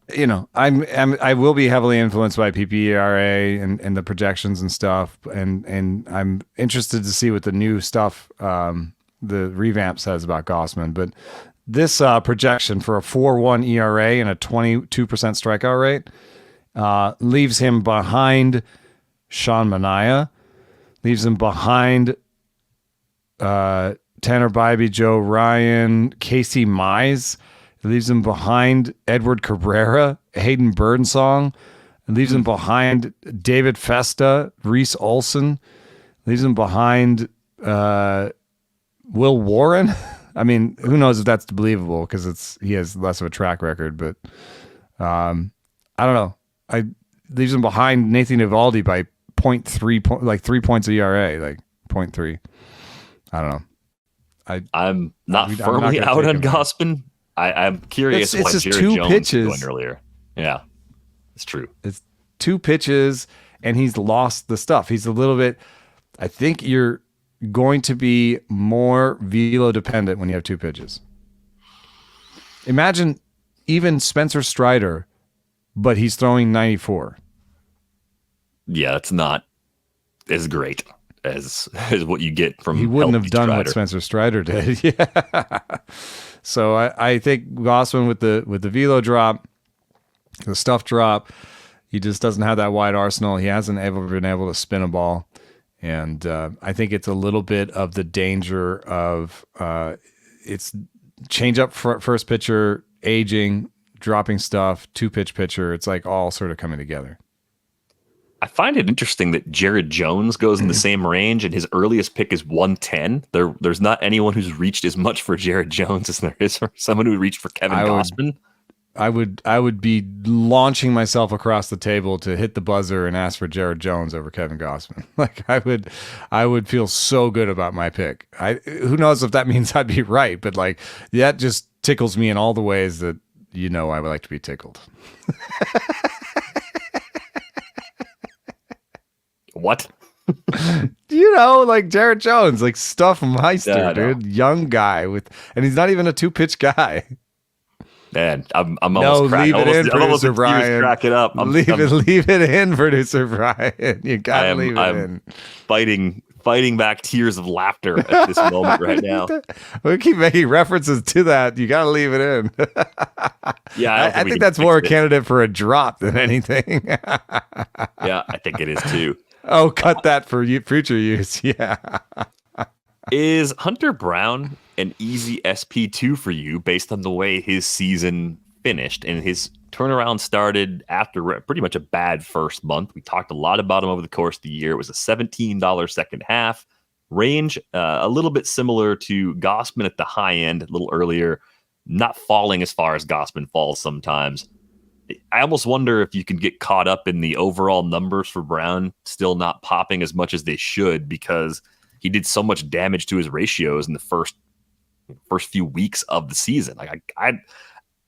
I will be heavily influenced by PPERA and the projections and stuff, and I'm interested to see what the new stuff, the revamp says about Gausman. But this projection for a 4.1 ERA and a 22% strikeout rate leaves him behind Sean Manaea, leaves him behind Tanner Bybee, Joe Ryan, Casey Mize. It leaves him behind Edward Cabrera, Hayden Birdsong. It leaves him behind David Festa, Reese Olson. It leaves him behind Will Warren. I mean, who knows if that's believable because he has less of a track record. But I don't know. Leaves him behind Nathan Eovaldi by 0.3, like 3 points of ERA, like 0.3. I don't know. I'm not firmly out on Gausman. I'm curious why just Jared Jones pitches. was going earlier. Yeah, it's true. It's 2 pitches, and he's lost the stuff. He's a little bit. I think you're going to be more velo dependent when you have 2 pitches. Imagine even Spencer Strider, but he's throwing 94. Yeah, it's not as great as what you get from. He wouldn't have done Strider. what Spencer Strider did. Yeah. So I think Gausman with the velo drop, the stuff drop, he just doesn't have that wide arsenal. He hasn't been able to spin a ball. And I think it's a little bit of the danger of it's change up first pitcher, aging, dropping stuff, 2-pitch pitcher. It's like all sort of coming together. I find it interesting that Jared Jones goes in the same range, and his earliest pick is 110. There's not anyone who's reached as much for Jared Jones as there is for someone who reached for Kevin Gausman. I would be launching myself across the table to hit the buzzer and ask for Jared Jones over Kevin Gausman. Like I would feel so good about my pick. Who knows if that means I'd be right, but like that just tickles me in all the ways that I would like to be tickled. What? Like Jared Jones, like stuff Meister, dude, young guy and he's not even a 2-pitch guy. Man, I'm almost cracking. Leave it in, producer Brian. Crack it up. Leave it in, producer Brian. You gotta leave it in. Fighting back tears of laughter at this moment right now. We keep making references to that. You gotta leave it in. Yeah, I think that's more a candidate for a drop than anything. Yeah, I think it is too. Oh, cut that for future use. Yeah. Is Hunter Brown an easy SP2 for you based on the way his season finished? And his turnaround started after pretty much a bad first month. We talked a lot about him over the course of the year. It was a $17 second half range, a little bit similar to Gausman at the high end, a little earlier, not falling as far as Gausman falls sometimes. I almost wonder if you can get caught up in the overall numbers for Brown still not popping as much as they should because he did so much damage to his ratios in the first few weeks of the season. Like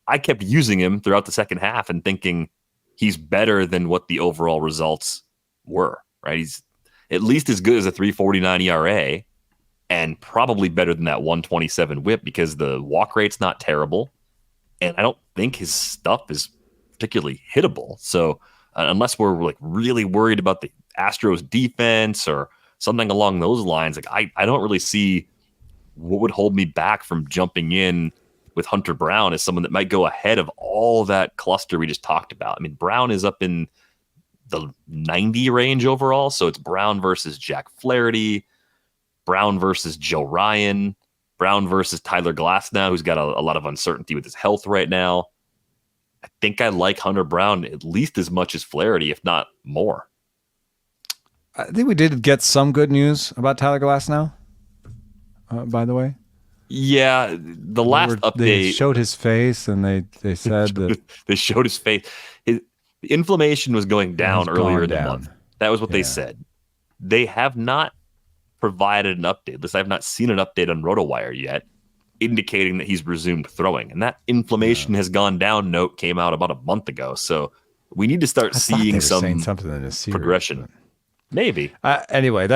I kept using him throughout the second half and thinking he's better than what the overall results were, right? He's at least as good as a 3.49 ERA and probably better than that 127 whip because the walk rate's not terrible. And I don't think his stuff is particularly hittable. So unless we're like really worried about the Astros defense or something along those lines, like I don't really see what would hold me back from jumping in with Hunter Brown as someone that might go ahead of all that cluster we just talked about. I mean, Brown is up in the 90 range overall. So it's Brown versus Jack Flaherty, Brown versus Joe Ryan, Brown versus Tyler Glasnow, who's got a lot of uncertainty with his health right now. I think I like Hunter Brown at least as much as Flaherty, if not more. I think we did get some good news about Tyler Glasnow, by the way. Yeah, the last update. They showed his face and they said that. They showed his face. The inflammation was going down earlier in the month. That was what they said. They have not provided an update. At least I have not seen an update on RotoWire yet, indicating that he's resumed throwing. And that inflammation has gone down note came out about a month ago. So we need to start seeing something in this series, progression. But... Maybe. Anyway, we're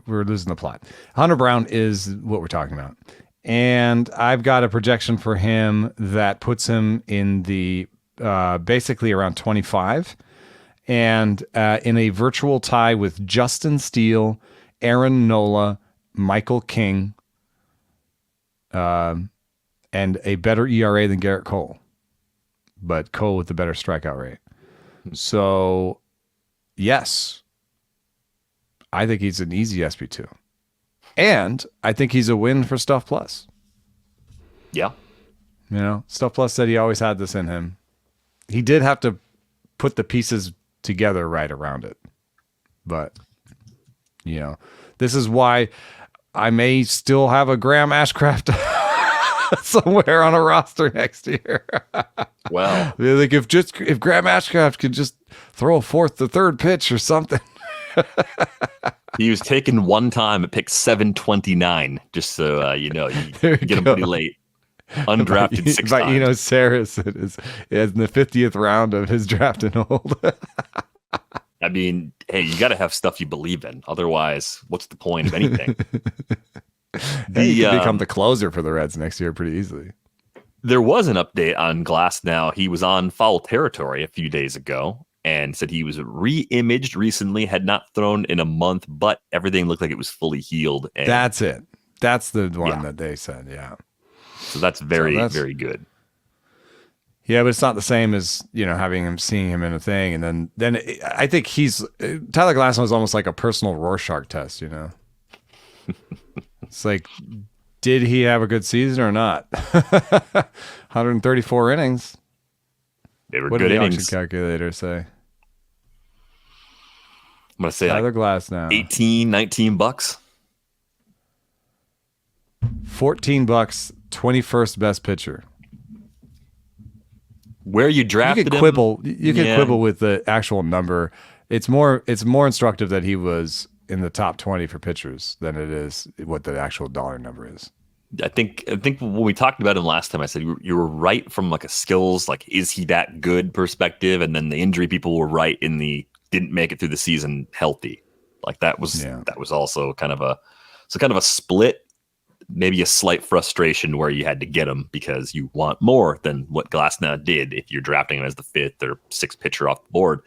losing the plot. Hunter Brown is what we're talking about. And I've got a projection for him that puts him in the basically around 25, and in a virtual tie with Justin Steele, Aaron Nola, Michael King, and a better ERA than Gerrit Cole, but Cole with the better strikeout rate. So, yes, I think he's an easy SP2. And I think he's a win for Stuff Plus. Yeah. Stuff Plus said he always had this in him. He did have to put the pieces together right around it. But, this is why I may still have a Graham Ashcraft somewhere on a roster next year. Well, like if Graham Ashcraft could just throw a fourth to third pitch or something. He was taken one time at pick 729, just so you get him pretty late. Undrafted six times. Eno Saris is in the 50th round of his draft and hold. I mean, hey, you got to have stuff you believe in. Otherwise, what's the point of anything? He could become the closer for the Reds next year pretty easily. There was an update on Glass now. He was on Foul Territory a few days ago and said he was re-imaged recently, had not thrown in a month, but everything looked like it was fully healed. And that's it. That's the one that they said, yeah. So that's very good. Yeah, but it's not the same as, seeing him in a thing. And then I think Tyler Glasnow is almost like a personal Rorschach test, It's like, did he have a good season or not? 134 innings. They were what good did the innings. auction calculator say? I'm going to say Tyler like Glasnow. 18, 19 bucks. $14, 21st best pitcher. Where you drafted him, you could quibble with the actual number. It's more instructive that he was in the top 20 for pitchers than it is what the actual dollar number is. I think when we talked about him last time, I said you were right from like a skills, like is he that good perspective, and then the injury people were right in the didn't make it through the season healthy. Like that was also kind of a split. Maybe a slight frustration where you had to get him because you want more than what Glasnow did if you're drafting him as the fifth or sixth pitcher off the board.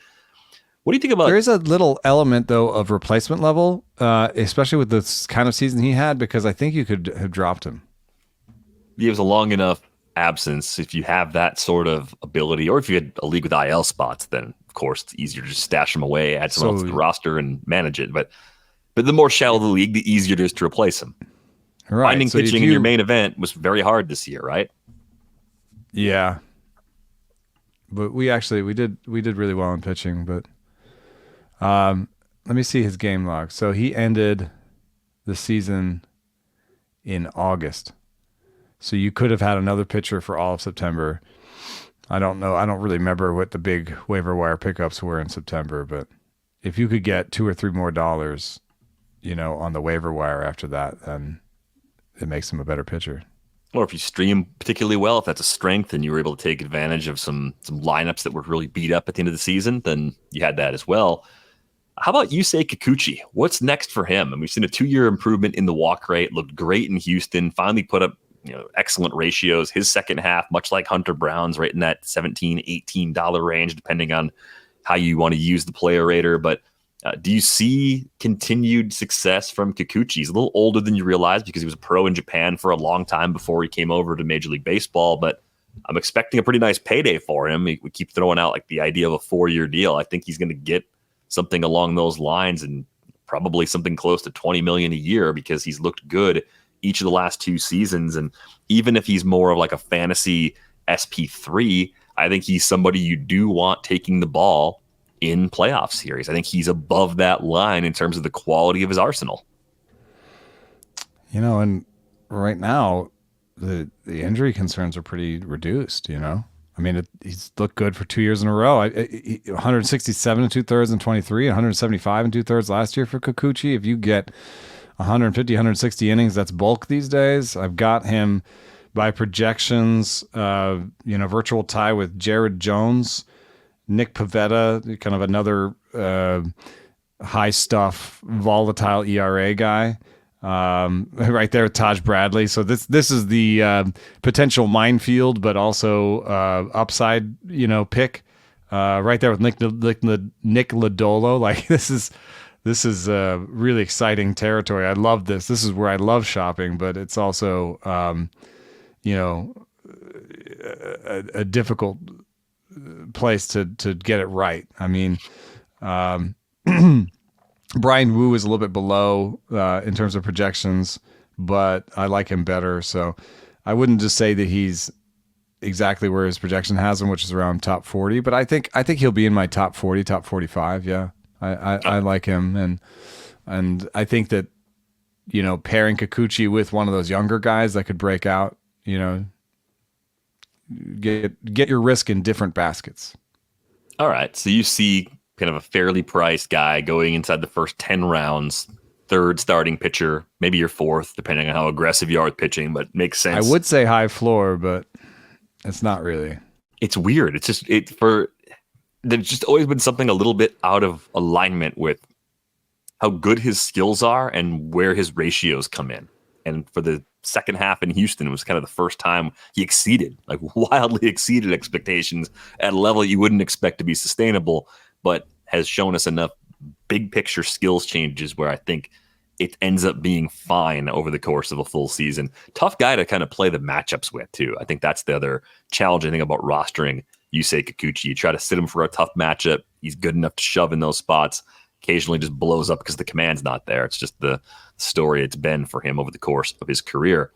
What do you think about? There is a little element, though, of replacement level, especially with the kind of season he had, because I think you could have dropped him. He was a long enough absence. If you have that sort of ability, or if you had a league with IL spots, then, of course, it's easier to just stash him away, add someone else to the roster, and manage it. But the more shallow the league, the easier it is to replace him. Right. Finding pitching in your main event was very hard this year, right? Yeah, but we did really well in pitching. But let me see his game log. So he ended the season in August. So you could have had another pitcher for all of September. I don't know. I don't really remember what the big waiver wire pickups were in September, but if you could get $2 or $3 more dollars, on the waiver wire after that, then it makes him a better pitcher. Or if you stream particularly well, if that's a strength and you were able to take advantage of some lineups that were really beat up at the end of the season, then you had that as well. How about Yusei Kikuchi? What's next for him? And we've seen a 2-year improvement in the walk rate, looked great in Houston, finally put up excellent ratios. His second half, much like Hunter Brown's, right in that $17, $18 range, depending on how you want to use the player rater. But do you see continued success from Kikuchi? He's a little older than you realize because he was a pro in Japan for a long time before he came over to Major League Baseball, but I'm expecting a pretty nice payday for him. We keep throwing out like the idea of a 4-year deal. I think he's going to get something along those lines and probably something close to $20 million a year because he's looked good each of the last 2 seasons. And even if he's more of like a fantasy SP3, I think he's somebody you do want taking the ball in playoff series. I think he's above that line in terms of the quality of his arsenal. And right now the injury concerns are pretty reduced, I mean, he's looked good for 2 years in a row. 167 and 2/3 in 23, 175 and 2/3 last year for Kikuchi. If you get 150, 160 innings, that's bulk these days. I've got him by projections, virtual tie with Jared Jones, Nick Pivetta, kind of another high stuff, volatile ERA guy. right there with Taj Bradley. So this is the potential minefield, but also upside, pick right there with Nick Lodolo. Like this is really exciting territory. I love this. This is where I love shopping, but it's also a difficult place to get it right. I mean, Brian Wu is a little bit below in terms of projections, but I like him better. So I wouldn't just say that he's exactly where his projection has him, which is around top 40. But I think he'll be in my top 40, top 45. Yeah, I like him, and I think that pairing Kikuchi with one of those younger guys that could break out, get your risk in different baskets. All right, so you see kind of a fairly priced guy going inside the first 10 rounds, third starting pitcher, maybe your fourth, depending on how aggressive you are with pitching, but makes sense. I would say high floor, but it's not really. It's weird. It's just there's just always been something a little bit out of alignment with how good his skills are and where his ratios come in. And for the second half in Houston, it was kind of the first time he exceeded, like wildly exceeded expectations at a level you wouldn't expect to be sustainable, but has shown us enough big picture skills changes where I think it ends up being fine over the course of a full season. Tough guy to kind of play the matchups with too. I think that's the other challenging thing about rostering Yusei Kikuchi. You try to sit him for a tough matchup. He's good enough to shove in those spots. Occasionally just blows up because the command's not there. It's just the story it's been for him over the course of his career.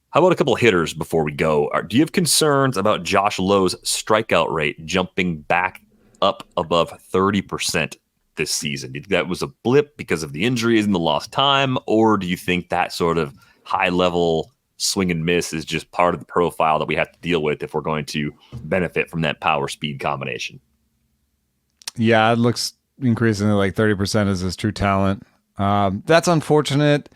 How about a couple of hitters before we go? Do you have concerns about Josh Lowe's strikeout rate jumping back up above 30% this season? Do you think that was a blip because of the injuries and the lost time, or do you think that sort of high-level swing and miss is just part of the profile that we have to deal with if we're going to benefit from that power-speed combination? Yeah, it looks increasingly like 30% is his true talent. That's unfortunate,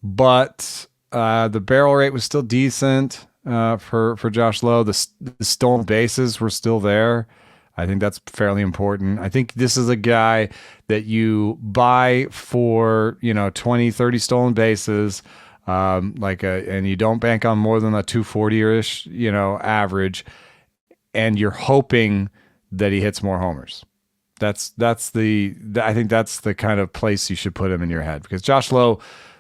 but the barrel rate was still decent for Josh Lowe. The stolen bases were still there. I think that's fairly important. I think this is a guy that you buy for, 20, 30 stolen bases, and you don't bank on more than a 240-ish, average, and you're hoping that he hits more homers. I think that's the kind of place you should put him in your head, because Josh Lowe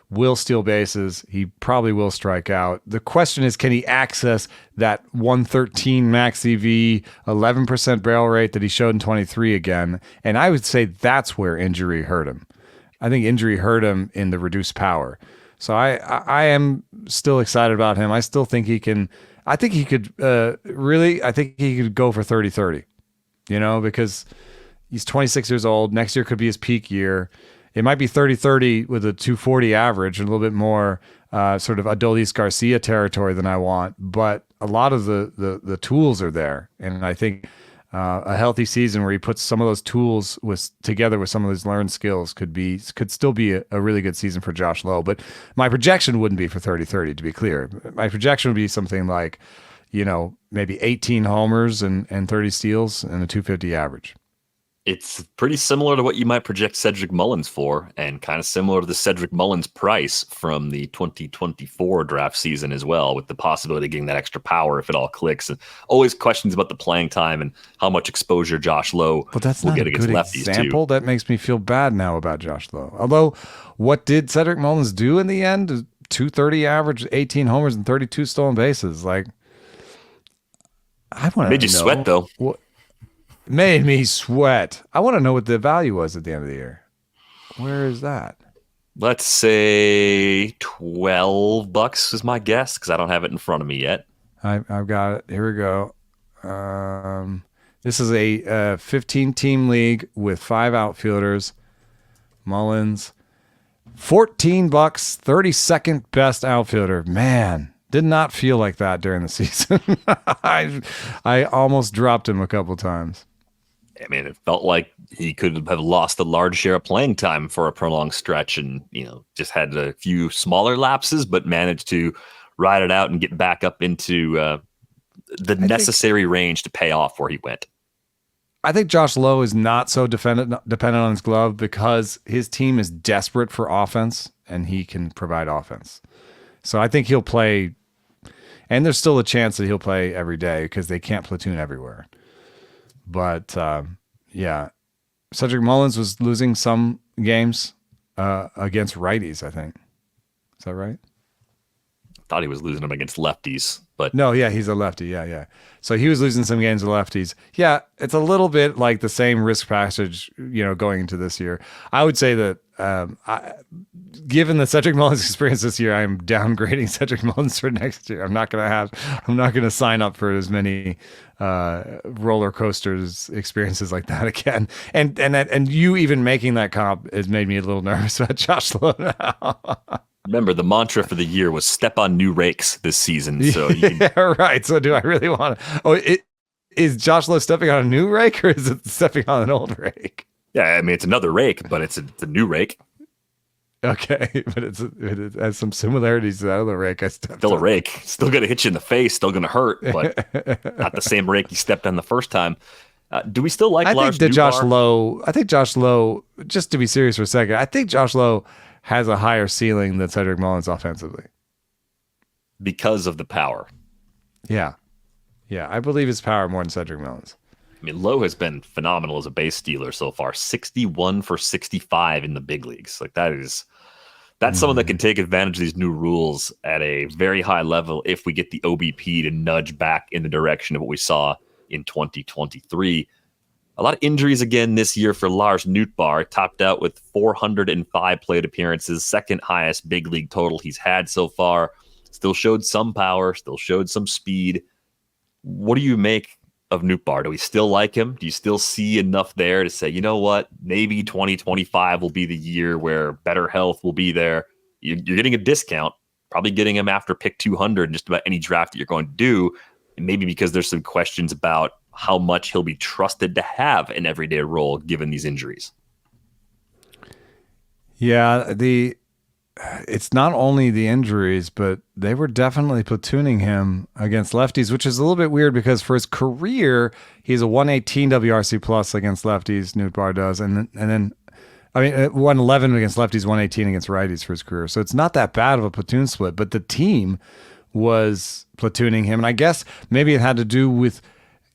will steal bases. He probably will strike out. The question is, can he access that 113 max EV, 11% barrel rate that he showed in 23 again? And I would say that's where injury hurt him. I think injury hurt him in the reduced power. So I am still excited about him. I still think he can. I think he could I think he could go for 30-30, because he's 26 years old. Next year could be his peak year. It might be 30-30 with a 240 average, a little bit more sort of Adolis Garcia territory than I want. But a lot of the tools are there. And I think a healthy season where he puts some of those tools together with some of his learned skills could still be a really good season for Josh Lowe. But my projection wouldn't be for 30-30, to be clear. My projection would be something like, maybe 18 homers and 30 steals and a 250 average. It's pretty similar to what you might project Cedric Mullins for, and kind of similar to the Cedric Mullins price from the 2024 draft season as well, with the possibility of getting that extra power if it all clicks. And always questions about the playing time and how much exposure Josh Lowe will get against lefties example. too. That makes me feel bad now about Josh Lowe. Although, what did Cedric Mullins do in the end? 230 average, 18 homers, and 32 stolen bases. Like, I want to made you sweat though. Made me sweat. I want to know what the value was at the end of the year. Where is that? Let's say $12 is my guess, because I don't have it in front of me yet. I've got it. Here we go. This is a 15-team league with 5 outfielders. Mullins, $14, 32nd best outfielder. Man, did not feel like that during the season. I almost dropped him a couple times. I mean, it felt like he could have lost a large share of playing time for a prolonged stretch and, just had a few smaller lapses, but managed to ride it out and get back up into the necessary range to pay off where he went. I think Josh Lowe is not so dependent on his glove because his team is desperate for offense. and he can provide offense. So I think he'll play, and there's still a chance that he'll play every day because they can't platoon everywhere. But yeah, Cedric Mullins was losing some games against righties, I think. Is that right? Thought he was losing them against lefties, but no, yeah, he's a lefty. Yeah. So he was losing some games to lefties. Yeah, it's a little bit like the same risk passage, going into this year. I would say that given the Cedric Mullins experience this year, I'm downgrading Cedric Mullins for next year. I'm not going to sign up for as many roller coasters experiences like that again. And you even making that comp has made me a little nervous about Josh Lowe now. Remember, the mantra for the year was step on new rakes this season. So yeah, right. So do I really want to? Oh, is Josh Lowe stepping on a new rake or is it stepping on an old rake? Yeah, I mean, it's another rake, but it's a new rake. Okay, but it has some similarities to that other rake I stepped Still on. a rake. Still going to hit you in the face. Still going to hurt, but not the same rake you stepped on the first time. Do we still like Lars Nootbaar? I think Josh Lowe, just to be serious for a second, I think Josh Lowe has a higher ceiling than Cedric Mullins offensively. Because of the power. Yeah. Yeah, I believe his power more than Cedric Mullins. I mean, Lowe has been phenomenal as a base stealer so far. 61 for 65 in the big leagues. Like that's someone that can take advantage of these new rules at a very high level if we get the OBP to nudge back in the direction of what we saw in 2023. A lot of injuries again this year for Lars Nootbaar, topped out with 405 plate appearances, second highest big league total he's had so far. Still showed some power, still showed some speed. What do you make of Nootbaar? Do we still like him? Do you still see enough there to say, you know what, maybe 2025 will be the year where better health will be there? You're getting a discount, probably getting him after pick 200 in just about any draft that you're going to do. And maybe because there's some questions about how much he'll be trusted to have an everyday role given these injuries. Yeah, it's not only the injuries, but they were definitely platooning him against lefties, which is a little bit weird because for his career, he's a 118 WRC plus against lefties, Nootbaar does. And then 111 against lefties, 118 against righties for his career. So it's not that bad of a platoon split, but the team was platooning him. And I guess maybe it had to do with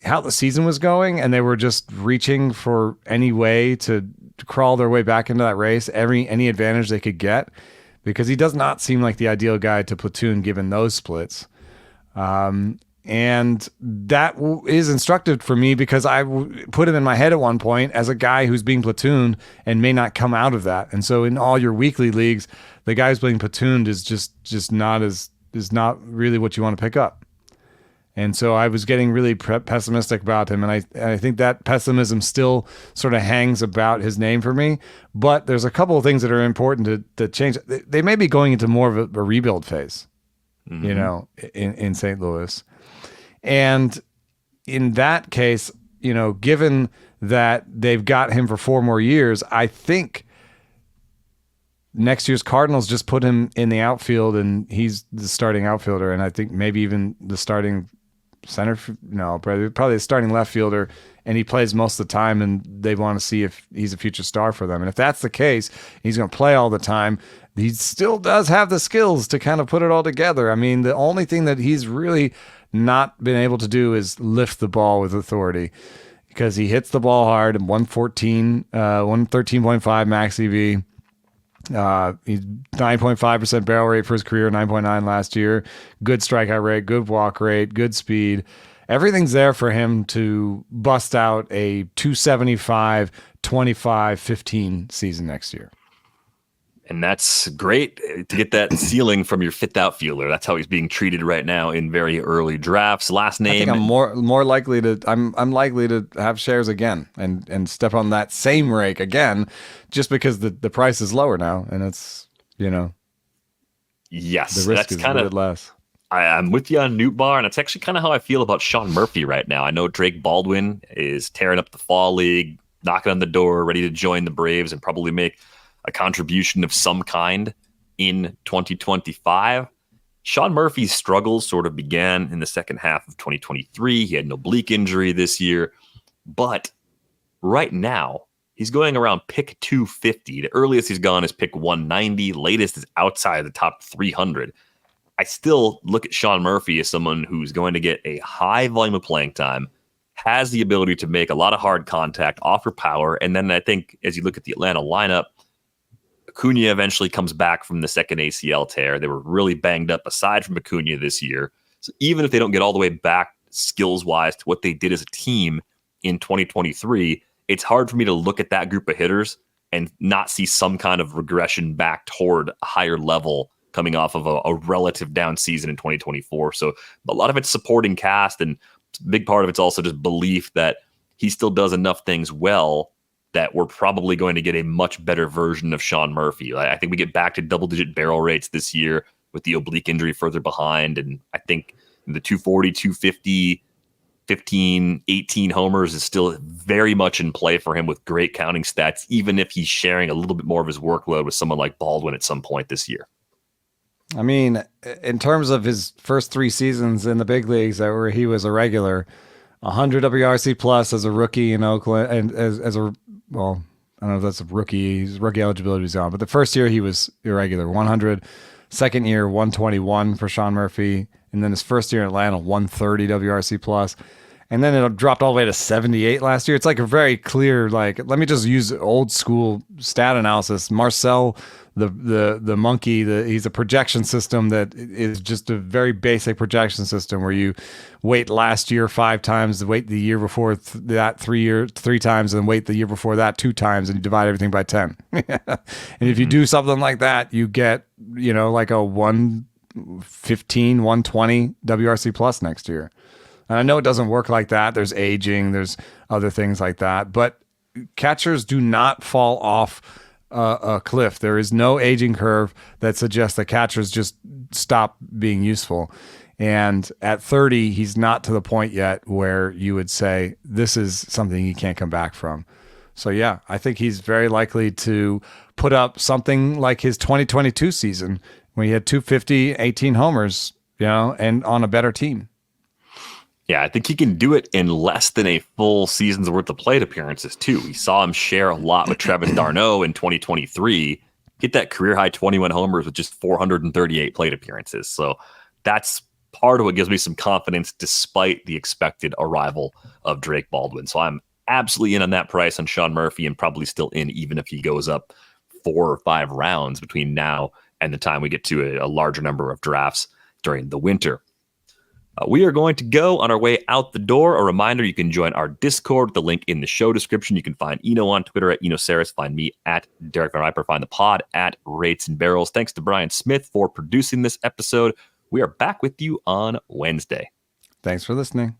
how the season was going, and they were just reaching for any way to crawl their way back into that race, any advantage they could get, because he does not seem like the ideal guy to platoon given those splits. And that is instructive for me because I put him in my head at one point as a guy who's being platooned and may not come out of that. And so in all your weekly leagues, the guy who's being platooned is not really what you want to pick up. And so I was getting really pessimistic about him, and I think that pessimism still sort of hangs about his name for me. But there's a couple of things that are important to change. They may be going into more of a rebuild phase, in St. Louis. And in that case, given that they've got him for 4 more years, I think next year's Cardinals just put him in the outfield, and he's the starting outfielder, and I think maybe even the starting probably the starting left fielder, and he plays most of the time, and they want to see if he's a future star for them. And if that's the case, he's going to play all the time. He still does have the skills to kind of put it all together. I mean, the only thing that he's really not been able to do is lift the ball with authority, because he hits the ball hard and 113.5 max EV. He's 9.5% barrel rate for his career, 9.9 last year. Good strikeout rate, good walk rate, good speed. Everything's there for him to bust out a 275, 25, 15 season next year. And that's great to get that ceiling from your fifth outfielder. That's how he's being treated right now in very early drafts. Last name. I think I'm more likely to. I'm likely to have shares again and step on that same rake again, just because the price is lower now, and it's yes, the risk is a bit less. I'm with you on Nootbaar, and it's actually kind of how I feel about Sean Murphy right now. I know Drake Baldwin is tearing up the fall league, knocking on the door, ready to join the Braves and probably make a contribution of some kind in 2025. Sean Murphy's struggles sort of began in the second half of 2023. He had an oblique injury this year, but right now He's going around pick 250. The earliest he's gone is pick 190. Latest is outside the top 300. I still look at Sean Murphy as someone who's going to get a high volume of playing time, has the ability to make a lot of hard contact, offer power. And then I think as you look at the Atlanta lineup, Acuna eventually comes back from the second ACL tear. They were really banged up aside from Acuna this year. So even if they don't get all the way back skills-wise to what they did as a team in 2023, it's hard for me to look at that group of hitters and not see some kind of regression back toward a higher level coming off of a relative down season in 2024. So a lot of it's supporting cast, and a big part of it's also just belief that he still does enough things well that we're probably going to get a much better version of Sean Murphy. I think we get back to double-digit barrel rates this year with the oblique injury further behind, and I think the 240, 250, 15, 18 homers is still very much in play for him with great counting stats, even if he's sharing a little bit more of his workload with someone like Baldwin at some point this year. I mean, in terms of his first 3 seasons in the big leagues where he was a regular, 100 WRC plus as a rookie in Oakland, and as a, well, I don't know if that's a rookie, his rookie eligibility is on, but the first year he was irregular, 100. Second year, 121 for Sean Murphy. And then his first year in Atlanta, 130 WRC plus. And then it dropped all the way to 78 last year. It's like a very clear, like, let me just use old school stat analysis. Marcel, the monkey, he's a projection system that is just a very basic projection system where you weight last year 5 times, weight the year before that 3 times, and wait the year before that 2 times, and you divide everything by 10. And if you do something like that, you get, like a 115, 120 WRC plus next year. And I know it doesn't work like that. There's aging, there's other things like that, but catchers do not fall off a cliff. There is no aging curve that suggests that catchers just stop being useful. And at 30, he's not to the point yet where you would say this is something he can't come back from. So yeah, I think he's very likely to put up something like his 2022 season when he had 250, 18 homers, and on a better team. Yeah, I think he can do it in less than a full season's worth of plate appearances, too. We saw him share a lot with Travis d'Arnaud in 2023, hit that career-high 21 homers with just 438 plate appearances. So that's part of what gives me some confidence despite the expected arrival of Drake Baldwin. So I'm absolutely in on that price on Sean Murphy, and probably still in even if he goes up 4 or 5 rounds between now and the time we get to a larger number of drafts during the winter. We are going to go on our way out the door. A reminder, you can join our Discord, the link in the show description. You can find Eno on Twitter at EnoSaris. Find me at Derek Van Riper. Find the pod at Rates and Barrels. Thanks to Brian Smith for producing this episode. We are back with you on Wednesday. Thanks for listening.